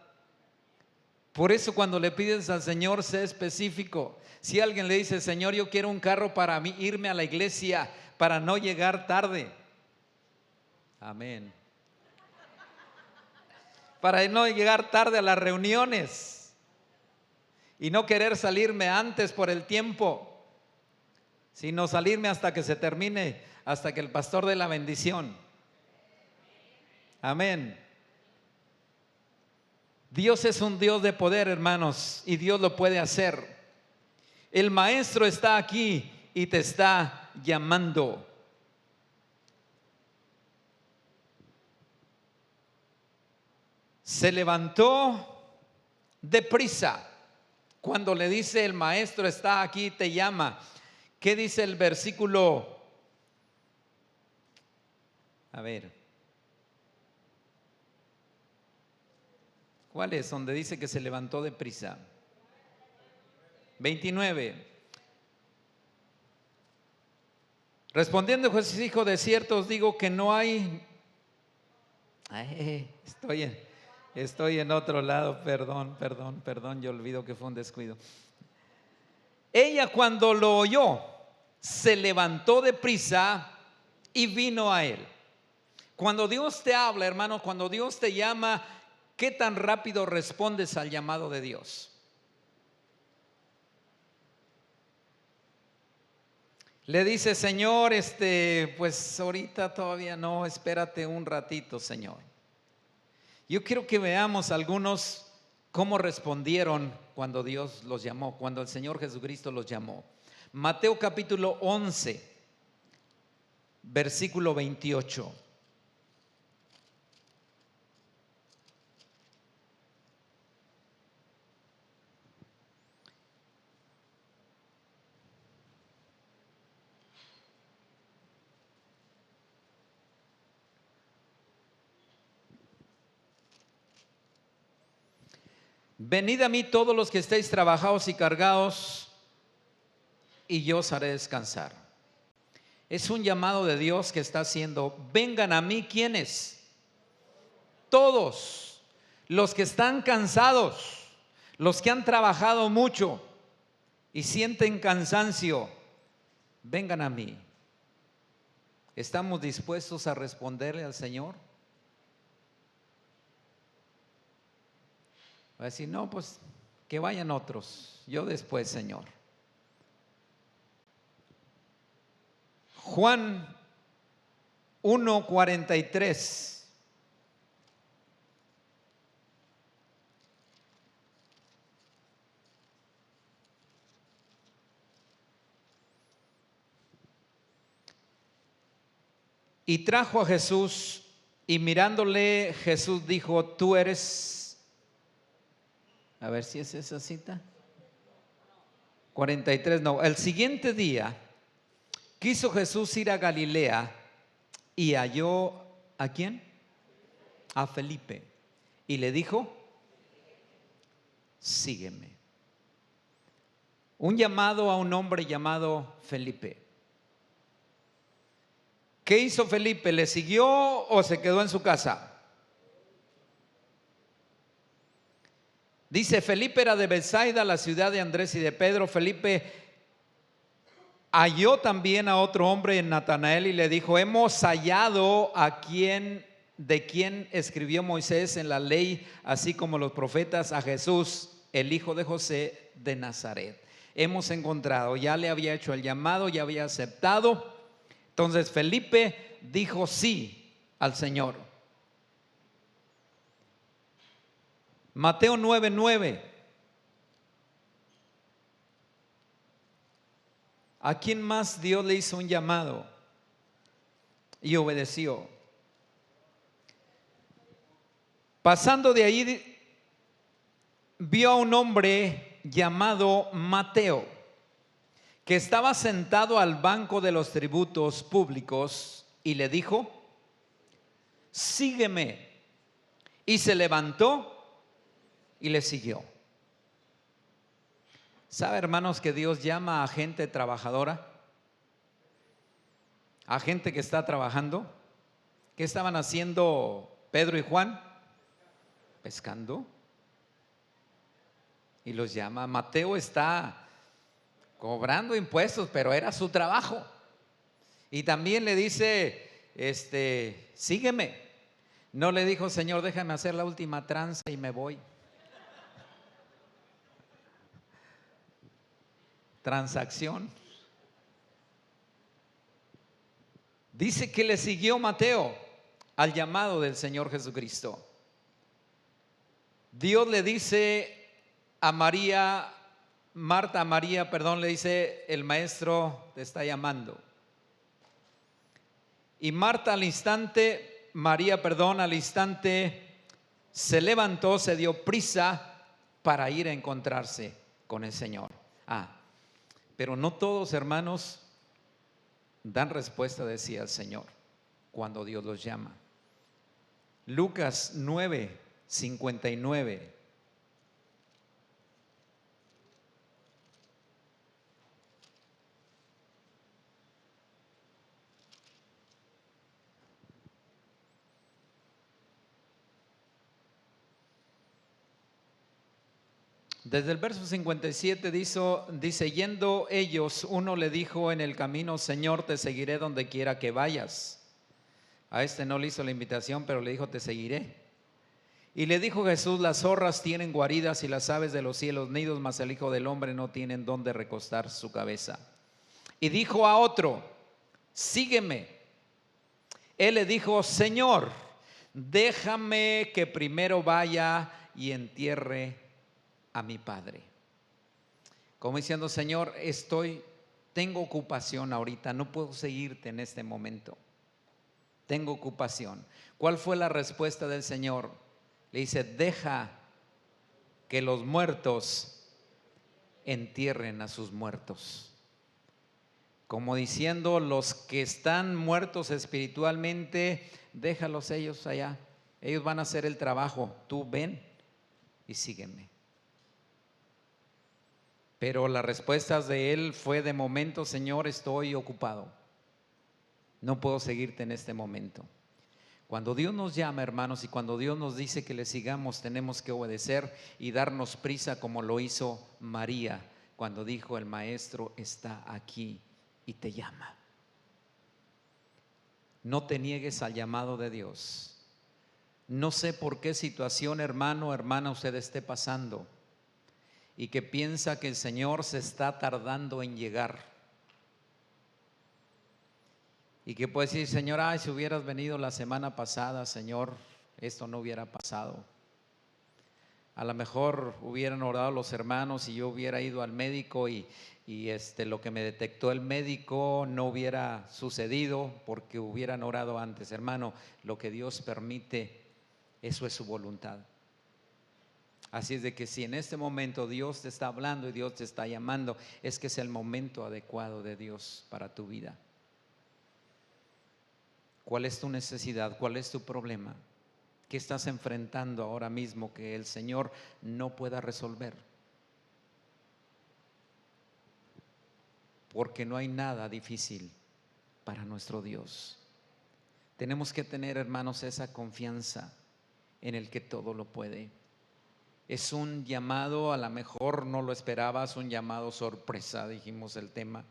Por eso, cuando le pides al Señor, sé específico. Si alguien le dice: Señor, yo quiero un carro para mí, irme a la iglesia, para no llegar tarde. Amén. Para no llegar tarde a las reuniones y no querer salirme antes por el tiempo, sino salirme hasta que se termine, hasta que el pastor dé la bendición. Amén. Dios es un Dios de poder, hermanos, y Dios lo puede hacer. El maestro está aquí y te está llamando. Se levantó deprisa. Cuando le dice: el maestro está aquí, te llama. ¿Qué dice el versículo? A ver, ¿cuál es? Donde dice que se levantó deprisa. 29. Respondiendo Jesús dijo: de cierto os digo que no hay. Estoy en otro lado, perdón, yo olvido que fue un descuido. Ella, cuando lo oyó, se levantó deprisa y vino a él. Cuando Dios te habla, hermano, cuando Dios te llama, ¿qué tan rápido respondes al llamado de Dios? Le dice: Señor, pues ahorita todavía no, espérate un ratito, Señor. Yo quiero que veamos algunos cómo respondieron cuando Dios los llamó, cuando el Señor Jesucristo los llamó. Mateo capítulo 11, versículo 28. Venid a mí todos los que estéis trabajados y cargados, y yo os haré descansar. Es un llamado de Dios que está haciendo: vengan a mí. ¿Quiénes? Todos los que están cansados, los que han trabajado mucho y sienten cansancio, vengan a mí. ¿Estamos dispuestos a responderle al Señor? Va a decir: no, pues que vayan otros, yo después, Señor. Juan 1:43. Y trajo a Jesús, y mirándole Jesús dijo: tú eres. A ver si es esa cita. 43, no. El siguiente día quiso Jesús ir a Galilea y halló ¿a quién? A Felipe. Y le dijo: sígueme. Un llamado a un hombre llamado Felipe. ¿Qué hizo Felipe? ¿Le siguió o se quedó en su casa? Dice, Felipe era de Betsaida, la ciudad de Andrés y de Pedro. Felipe halló también a otro hombre en Natanael y le dijo, hemos hallado de quien escribió Moisés en la ley, así como los profetas, a Jesús, el hijo de José de Nazaret. Hemos encontrado, ya le había hecho el llamado, ya había aceptado. Entonces Felipe dijo sí al Señor. Mateo 9:9. ¿A quién más Dios le hizo un llamado y obedeció? Pasando de ahí, vio a un hombre llamado Mateo, que estaba sentado al banco de los tributos públicos, y le dijo, sígueme. Y se levantó y le siguió. ¿Sabe, hermanos, que Dios llama a gente trabajadora? A gente que está trabajando. ¿Qué estaban haciendo Pedro y Juan? Pescando. Y los llama. Mateo está cobrando impuestos, pero era su trabajo. Y también le dice, sígueme. No le dijo, Señor, déjame hacer la última tranza y me voy. Transacción. Dice que le siguió Mateo al llamado del Señor Jesucristo. Dios le dice a María, Marta a María, le dice, el maestro te está llamando. Y Marta al instante, al instante se levantó, se dio prisa para ir a encontrarse con el Señor. Pero no todos, hermanos, dan respuesta de sí al Señor cuando Dios los llama. Lucas 9:59. Desde el verso 57 dice, yendo ellos, uno le dijo en el camino, Señor, te seguiré donde quiera que vayas. A este no le hizo la invitación, pero le dijo, te seguiré. Y le dijo Jesús, las zorras tienen guaridas y las aves de los cielos nidos, mas el Hijo del Hombre no tiene donde recostar su cabeza. Y dijo a otro, sígueme. Él le dijo, Señor, déjame que primero vaya y entierre a mi padre. Como diciendo, Señor, tengo ocupación ahorita, no puedo seguirte en este momento. Tengo ocupación. ¿Cuál fue la respuesta del Señor? Le dice, deja que los muertos entierren a sus muertos. Como diciendo, los que están muertos espiritualmente, déjalos ellos allá. Ellos van a hacer el trabajo. Tú ven y sígueme. Pero las respuestas de él fue, de momento, Señor, estoy ocupado. No puedo seguirte en este momento. Cuando Dios nos llama, hermanos, y cuando Dios nos dice que le sigamos, tenemos que obedecer y darnos prisa, como lo hizo María cuando dijo, el Maestro está aquí y te llama. No te niegues al llamado de Dios. No sé por qué situación, hermano, hermana, usted esté pasando y que piensa que el Señor se está tardando en llegar, y que puede decir, Señor, si hubieras venido la semana pasada, Señor, esto no hubiera pasado. A lo mejor hubieran orado los hermanos y yo hubiera ido al médico y lo que me detectó el médico no hubiera sucedido porque hubieran orado antes. Hermano, lo que Dios permite, eso es su voluntad. Así es de que si en este momento Dios te está hablando y Dios te está llamando, es que es el momento adecuado de Dios para tu vida. ¿Cuál es tu necesidad? ¿Cuál es tu problema? ¿Qué estás enfrentando ahora mismo que el Señor no pueda resolver? Porque no hay nada difícil para nuestro Dios. Tenemos que tener, hermanos, esa confianza en el que todo lo puede. Es un llamado, a lo mejor no lo esperabas, un llamado sorpresa, dijimos el tema.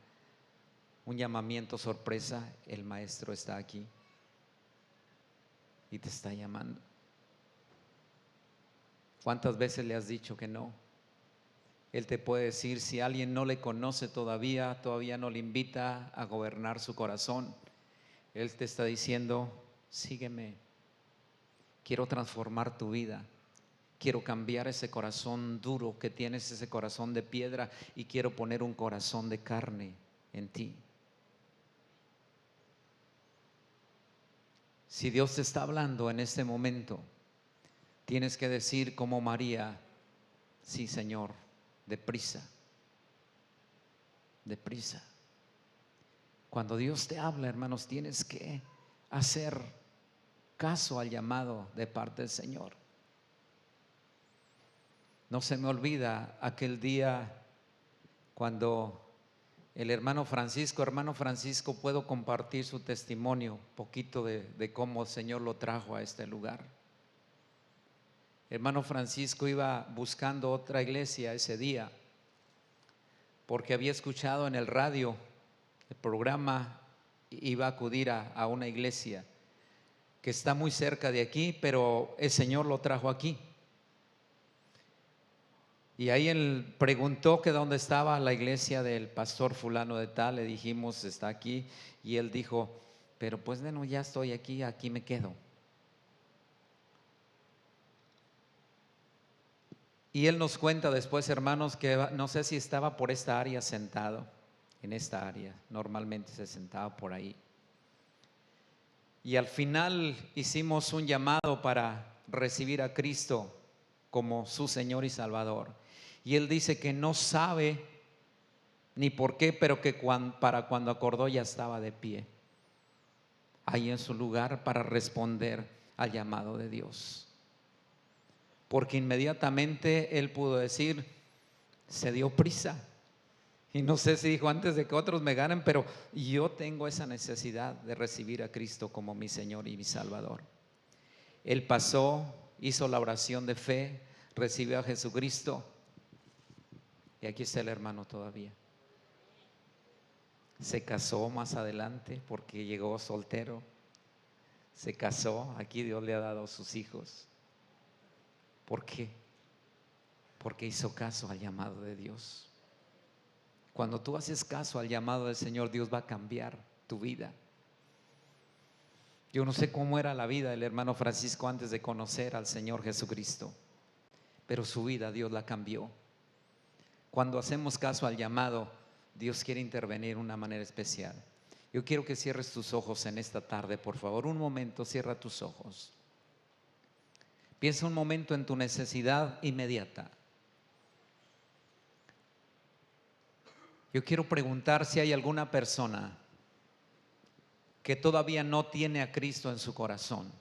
Un llamamiento sorpresa. El Maestro está aquí y te está llamando. ¿Cuántas veces le has dicho que no? Él te puede decir, si alguien no le conoce todavía no le invita a gobernar su corazón. Él te está diciendo, sígueme, quiero transformar tu vida, quiero cambiar ese corazón duro que tienes, ese corazón de piedra, y quiero poner un corazón de carne en ti. Si Dios te está hablando en este momento, tienes que decir como María, sí, Señor, deprisa, deprisa. Cuando Dios te habla, hermanos, tienes que hacer caso al llamado de parte del Señor. No se me olvida aquel día cuando el hermano Francisco, puedo compartir su testimonio, poquito de cómo el Señor lo trajo a este lugar. Hermano Francisco iba buscando otra iglesia ese día porque había escuchado en el radio el programa, iba a acudir a una iglesia que está muy cerca de aquí, pero el Señor lo trajo aquí. Y ahí él preguntó que dónde estaba la iglesia del pastor fulano de tal. Le dijimos, está aquí. Y él dijo, pero pues bueno, ya estoy aquí, aquí me quedo. Y él nos cuenta después, hermanos, que no sé si estaba por esta área sentado, en esta área, normalmente se sentaba por ahí. Y al final hicimos un llamado para recibir a Cristo como su Señor y Salvador. Y él dice que no sabe ni por qué, pero que para cuando acordó ya estaba de pie, ahí en su lugar para responder al llamado de Dios. Porque inmediatamente él pudo decir, se dio prisa. Y no sé si dijo antes de que otros me ganen, pero yo tengo esa necesidad de recibir a Cristo como mi Señor y mi Salvador. Él pasó, hizo la oración de fe, recibió a Jesucristo. Y aquí está el hermano todavía. Se casó más adelante porque llegó soltero. Se casó, aquí Dios le ha dado sus hijos. ¿Por qué? Porque hizo caso al llamado de Dios. Cuando tú haces caso al llamado del Señor, Dios va a cambiar tu vida. Yo no sé cómo era la vida del hermano Francisco antes de conocer al Señor Jesucristo, pero su vida Dios la cambió. Cuando hacemos caso al llamado, Dios quiere intervenir de una manera especial. Yo quiero que cierres tus ojos en esta tarde, por favor. Un momento, cierra tus ojos. Piensa un momento en tu necesidad inmediata. Yo quiero preguntar si hay alguna persona que todavía no tiene a Cristo en su corazón,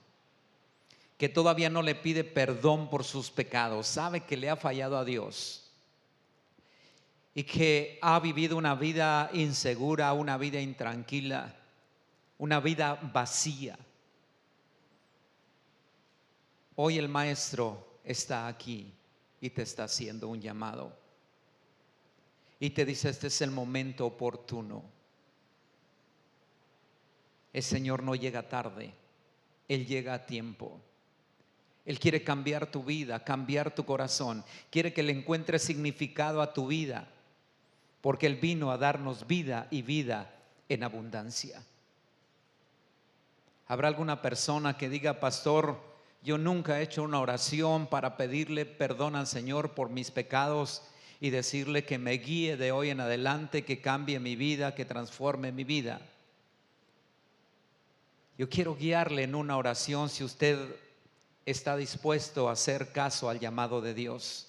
que todavía no le pide perdón por sus pecados, sabe que le ha fallado a Dios y que ha vivido una vida insegura, una vida intranquila, una vida vacía. Hoy el Maestro está aquí y te está haciendo un llamado y te dice, este es el momento oportuno. El Señor no llega tarde, Él llega a tiempo. Él quiere cambiar tu vida, cambiar tu corazón, quiere que le encuentres significado a tu vida, porque Él vino a darnos vida y vida en abundancia. ¿Habrá alguna persona que diga, pastor, yo nunca he hecho una oración para pedirle perdón al Señor por mis pecados y decirle que me guíe de hoy en adelante, que cambie mi vida, que transforme mi vida? Yo quiero guiarle en una oración si usted está dispuesto a hacer caso al llamado de Dios.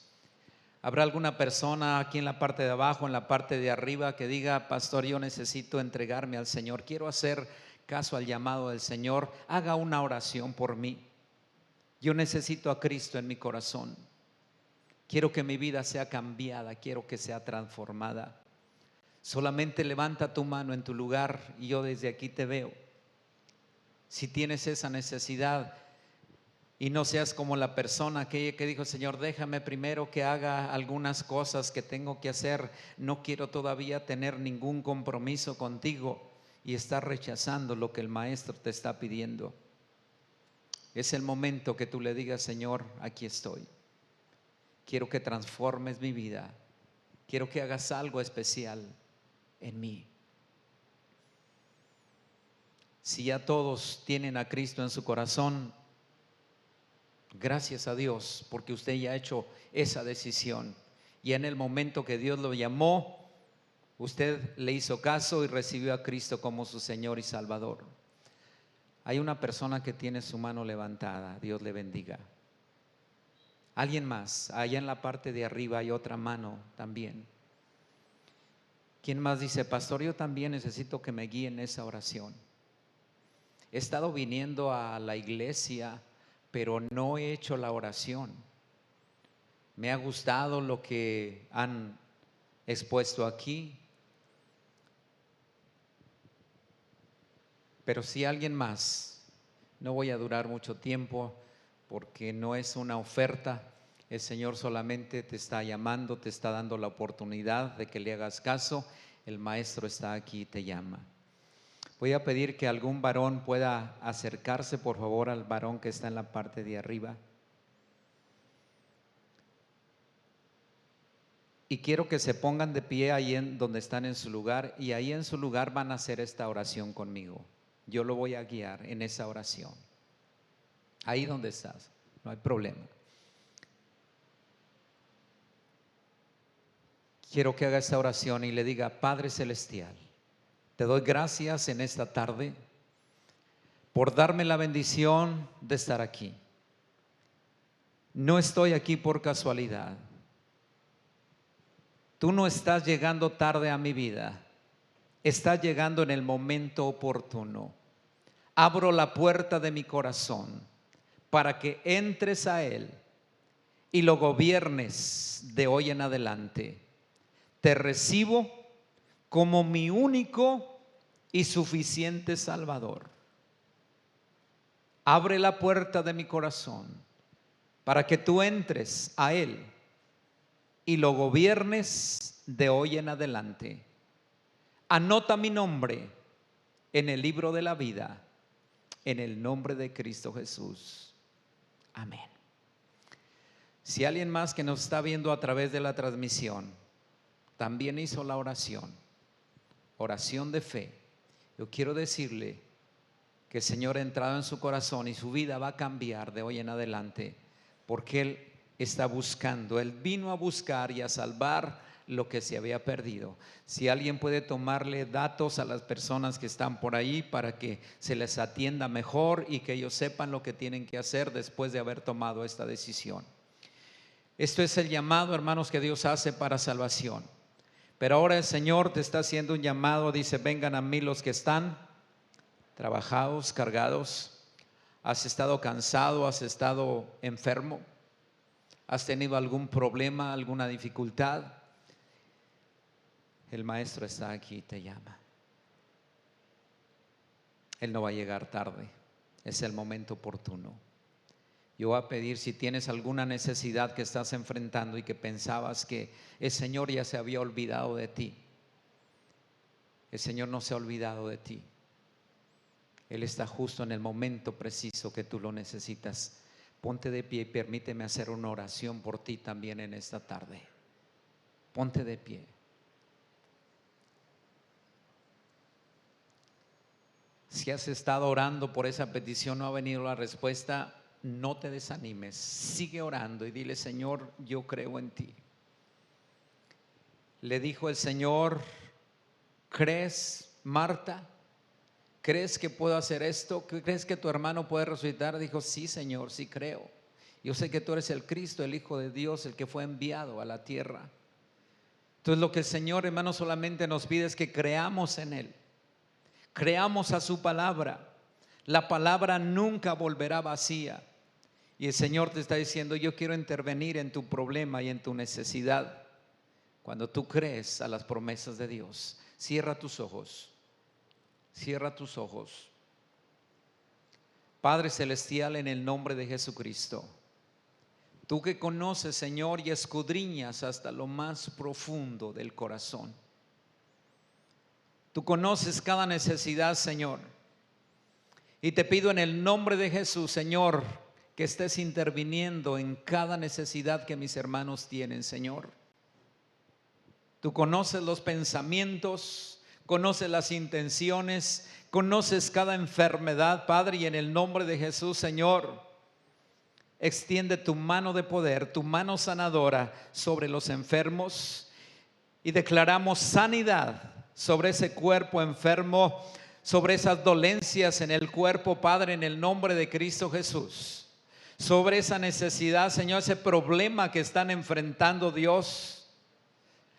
¿Habrá alguna persona aquí en la parte de abajo, en la parte de arriba, que diga, pastor, yo necesito entregarme al Señor, quiero hacer caso al llamado del Señor? Haga una oración por mí. Yo necesito a Cristo en mi corazón. Quiero que mi vida sea cambiada, quiero que sea transformada. Solamente levanta tu mano en tu lugar y yo desde aquí te veo. Si tienes esa necesidad, y no seas como la persona que dijo: Señor, déjame primero que haga algunas cosas que tengo que hacer, no quiero todavía tener ningún compromiso contigo, y estás rechazando lo que el Maestro te está pidiendo. Es el momento que tú le digas: Señor, aquí estoy, quiero que transformes mi vida, quiero que hagas algo especial en mí. Si ya todos tienen a Cristo en su corazón, gracias a Dios, porque usted ya ha hecho esa decisión, y en el momento que Dios lo llamó, usted le hizo caso y recibió a Cristo como su Señor y Salvador. Hay una persona que tiene su mano levantada, Dios le bendiga. Alguien más, allá en la parte de arriba hay otra mano también. ¿Quién más dice: pastor, yo también necesito que me guíe en esa oración? He estado viniendo a la iglesia, pero no he hecho la oración. Me ha gustado lo que han expuesto aquí, pero si alguien más, no voy a durar mucho tiempo porque no es una oferta. El Señor solamente te está llamando, te está dando la oportunidad de que le hagas caso. El Maestro está aquí y te llama. Voy a pedir que algún varón pueda acercarse, por favor, al varón que está en la parte de arriba. Y quiero que se pongan de pie ahí en donde están en su lugar, y ahí en su lugar van a hacer esta oración conmigo. Yo lo voy a guiar en esa oración. Ahí donde estás, no hay problema. Quiero que haga esta oración y le diga: Padre Celestial, te doy gracias en esta tarde por darme la bendición de estar aquí. No estoy aquí por casualidad. Tú no estás llegando tarde a mi vida, estás llegando en el momento oportuno. Abro la puerta de mi corazón para que entres a Él y lo gobiernes de hoy en adelante. Te recibo como mi único y suficiente Salvador. Abre la puerta de mi corazón para que tú entres a Él y lo gobiernes de hoy en adelante. Anota mi nombre en el libro de la vida, en el nombre de Cristo Jesús. Amén. Si alguien más que nos está viendo a través de la transmisión también hizo la oración de fe, yo quiero decirle que el Señor ha entrado en su corazón y su vida va a cambiar de hoy en adelante, porque Él está buscando, Él vino a buscar y a salvar lo que se había perdido. Si alguien puede tomarle datos a las personas que están por ahí para que se les atienda mejor y que ellos sepan lo que tienen que hacer después de haber tomado esta decisión. Esto es el llamado, hermanos, que Dios hace para salvación. Pero ahora el Señor te está haciendo un llamado, dice: vengan a mí los que están trabajados, cargados. Has estado cansado, has estado enfermo, has tenido algún problema, alguna dificultad. El Maestro está aquí y te llama. Él no va a llegar tarde, es el momento oportuno. Yo voy a pedir, si tienes alguna necesidad que estás enfrentando y que pensabas que el Señor ya se había olvidado de ti, el Señor no se ha olvidado de ti. Él está justo en el momento preciso que tú lo necesitas. Ponte de pie y permíteme hacer una oración por ti también en esta tarde. Ponte de pie. Si has estado orando por esa petición, no ha venido la respuesta, no te desanimes, sigue orando y dile: Señor, yo creo en ti. Le dijo el Señor: ¿crees, Marta? ¿Crees que puedo hacer esto? ¿Crees que tu hermano puede resucitar? Dijo: sí, Señor, sí creo. Yo sé que tú eres el Cristo, el Hijo de Dios, el que fue enviado a la tierra. Entonces lo que el Señor, hermano, solamente nos pide es que creamos en Él, creamos a su palabra. La palabra nunca volverá vacía. Y el Señor te está diciendo: yo quiero intervenir en tu problema y en tu necesidad. Cuando tú crees a las promesas de Dios, cierra tus ojos. Cierra tus ojos. Padre celestial, en el nombre de Jesucristo, tú que conoces, Señor, y escudriñas hasta lo más profundo del corazón. Tú conoces cada necesidad, Señor. Y te pido en el nombre de Jesús, Señor, que estés interviniendo en cada necesidad que mis hermanos tienen, Señor. Tú conoces los pensamientos, conoces las intenciones, conoces cada enfermedad, Padre, y en el nombre de Jesús, Señor, extiende tu mano de poder, tu mano sanadora sobre los enfermos, y declaramos sanidad sobre ese cuerpo enfermo, sobre esas dolencias en el cuerpo, Padre, en el nombre de Cristo Jesús, sobre esa necesidad, Señor, ese problema que están enfrentando, Dios.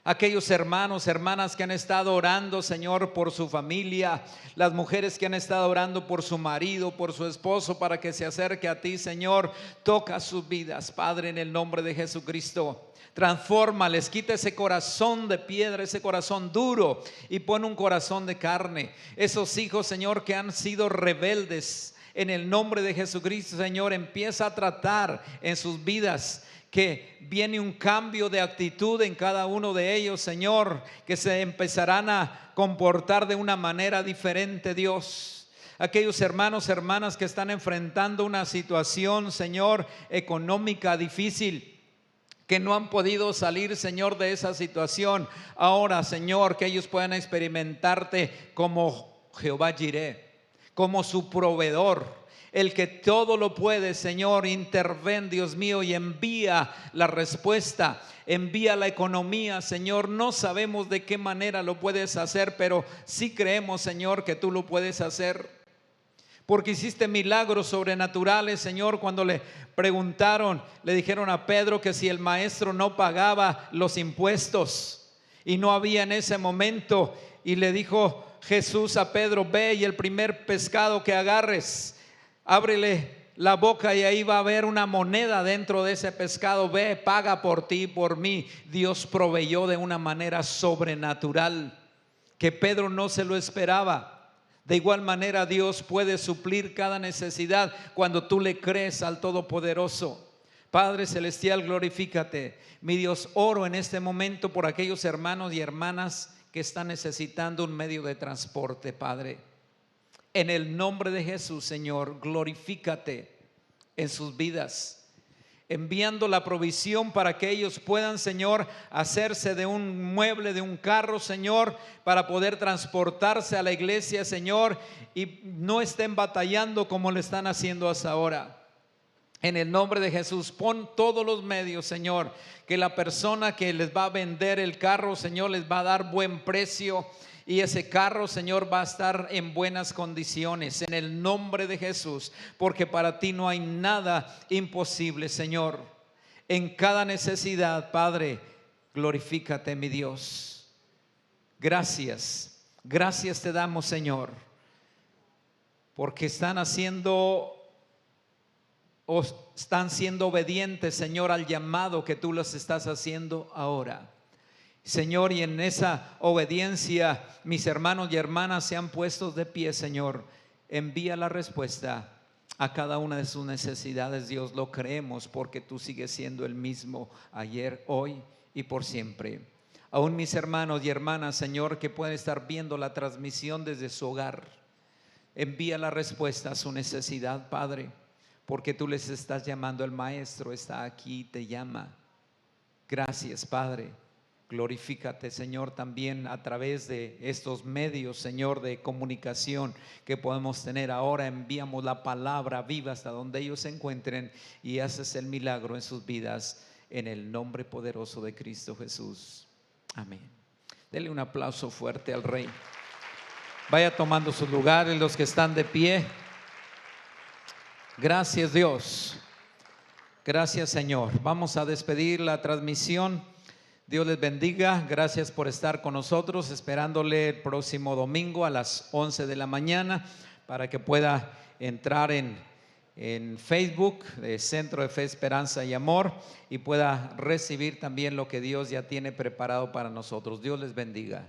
Aquellos hermanos, hermanas que han estado orando, Señor, por su familia, las mujeres que han estado orando por su marido, por su esposo, para que se acerque a ti, Señor, toca sus vidas, Padre, en el nombre de Jesucristo. Transfórmales, quita ese corazón de piedra, ese corazón duro, y pon un corazón de carne. Esos hijos, Señor, que han sido rebeldes, en el nombre de Jesucristo, Señor, empieza a tratar en sus vidas, que viene un cambio de actitud en cada uno de ellos, Señor, que se empezarán a comportar de una manera diferente, Dios. Aquellos hermanos, hermanas que están enfrentando una situación, Señor, económica difícil, que no han podido salir, Señor, de esa situación. Ahora, Señor, que ellos puedan experimentarte como Jehová Jireh, como su proveedor, el que todo lo puede, Señor. Interven, Dios mío, y envía la respuesta, envía la economía, Señor. No sabemos de qué manera lo puedes hacer, pero sí creemos, Señor, que tú lo puedes hacer, porque hiciste milagros sobrenaturales, Señor. Cuando le preguntaron, le dijeron a Pedro que si el maestro no pagaba los impuestos, y no había en ese momento, y le dijo Jesús a Pedro: ve, y el primer pescado que agarres, ábrele la boca y ahí va a haber una moneda dentro de ese pescado. Ve, paga por ti y por mí. Dios proveyó de una manera sobrenatural que Pedro no se lo esperaba. De igual manera, Dios puede suplir cada necesidad cuando tú le crees al Todopoderoso. Padre celestial, glorifícate. Mi Dios, oro en este momento por aquellos hermanos y hermanas que están necesitando un medio de transporte, Padre. En el nombre de Jesús, Señor, glorifícate en sus vidas, enviando la provisión para que ellos puedan, Señor, hacerse de un mueble, de un carro, Señor, para poder transportarse a la iglesia, Señor, y no estén batallando como lo están haciendo hasta ahora. En el nombre de Jesús, pon todos los medios, Señor, que la persona que les va a vender el carro, Señor, les va a dar buen precio, y ese carro, Señor, va a estar en buenas condiciones, en el nombre de Jesús, porque para ti no hay nada imposible, Señor. En cada necesidad, Padre, glorifícate, mi Dios. Gracias, gracias te damos, Señor, porque están siendo obedientes, Señor, al llamado que tú los estás haciendo ahora, Señor. Y en esa obediencia mis hermanos y hermanas se han puesto de pie, Señor. Envía la respuesta a cada una de sus necesidades, Dios. Lo creemos, porque tú sigues siendo el mismo ayer, hoy y por siempre. Aún mis hermanos y hermanas, Señor, que pueden estar viendo la transmisión desde su hogar, envía la respuesta a su necesidad, Padre, porque tú les estás llamando. El Maestro está aquí, te llama. Gracias, Padre. Glorifícate, Señor, también a través de estos medios, Señor, de comunicación que podemos tener ahora. Enviamos la palabra viva hasta donde ellos se encuentren, y haces el milagro en sus vidas, en el nombre poderoso de Cristo Jesús. Amén. Denle un aplauso fuerte al Rey. Vaya tomando sus lugares los que están de pie. Gracias, Dios. Gracias, Señor. Vamos a despedir la transmisión. Dios les bendiga. Gracias por estar con nosotros, esperándole el próximo domingo a las 11 de la mañana para que pueda entrar en en Facebook de Centro de Fe, Esperanza y Amor, y pueda recibir también lo que Dios ya tiene preparado para nosotros. Dios les bendiga.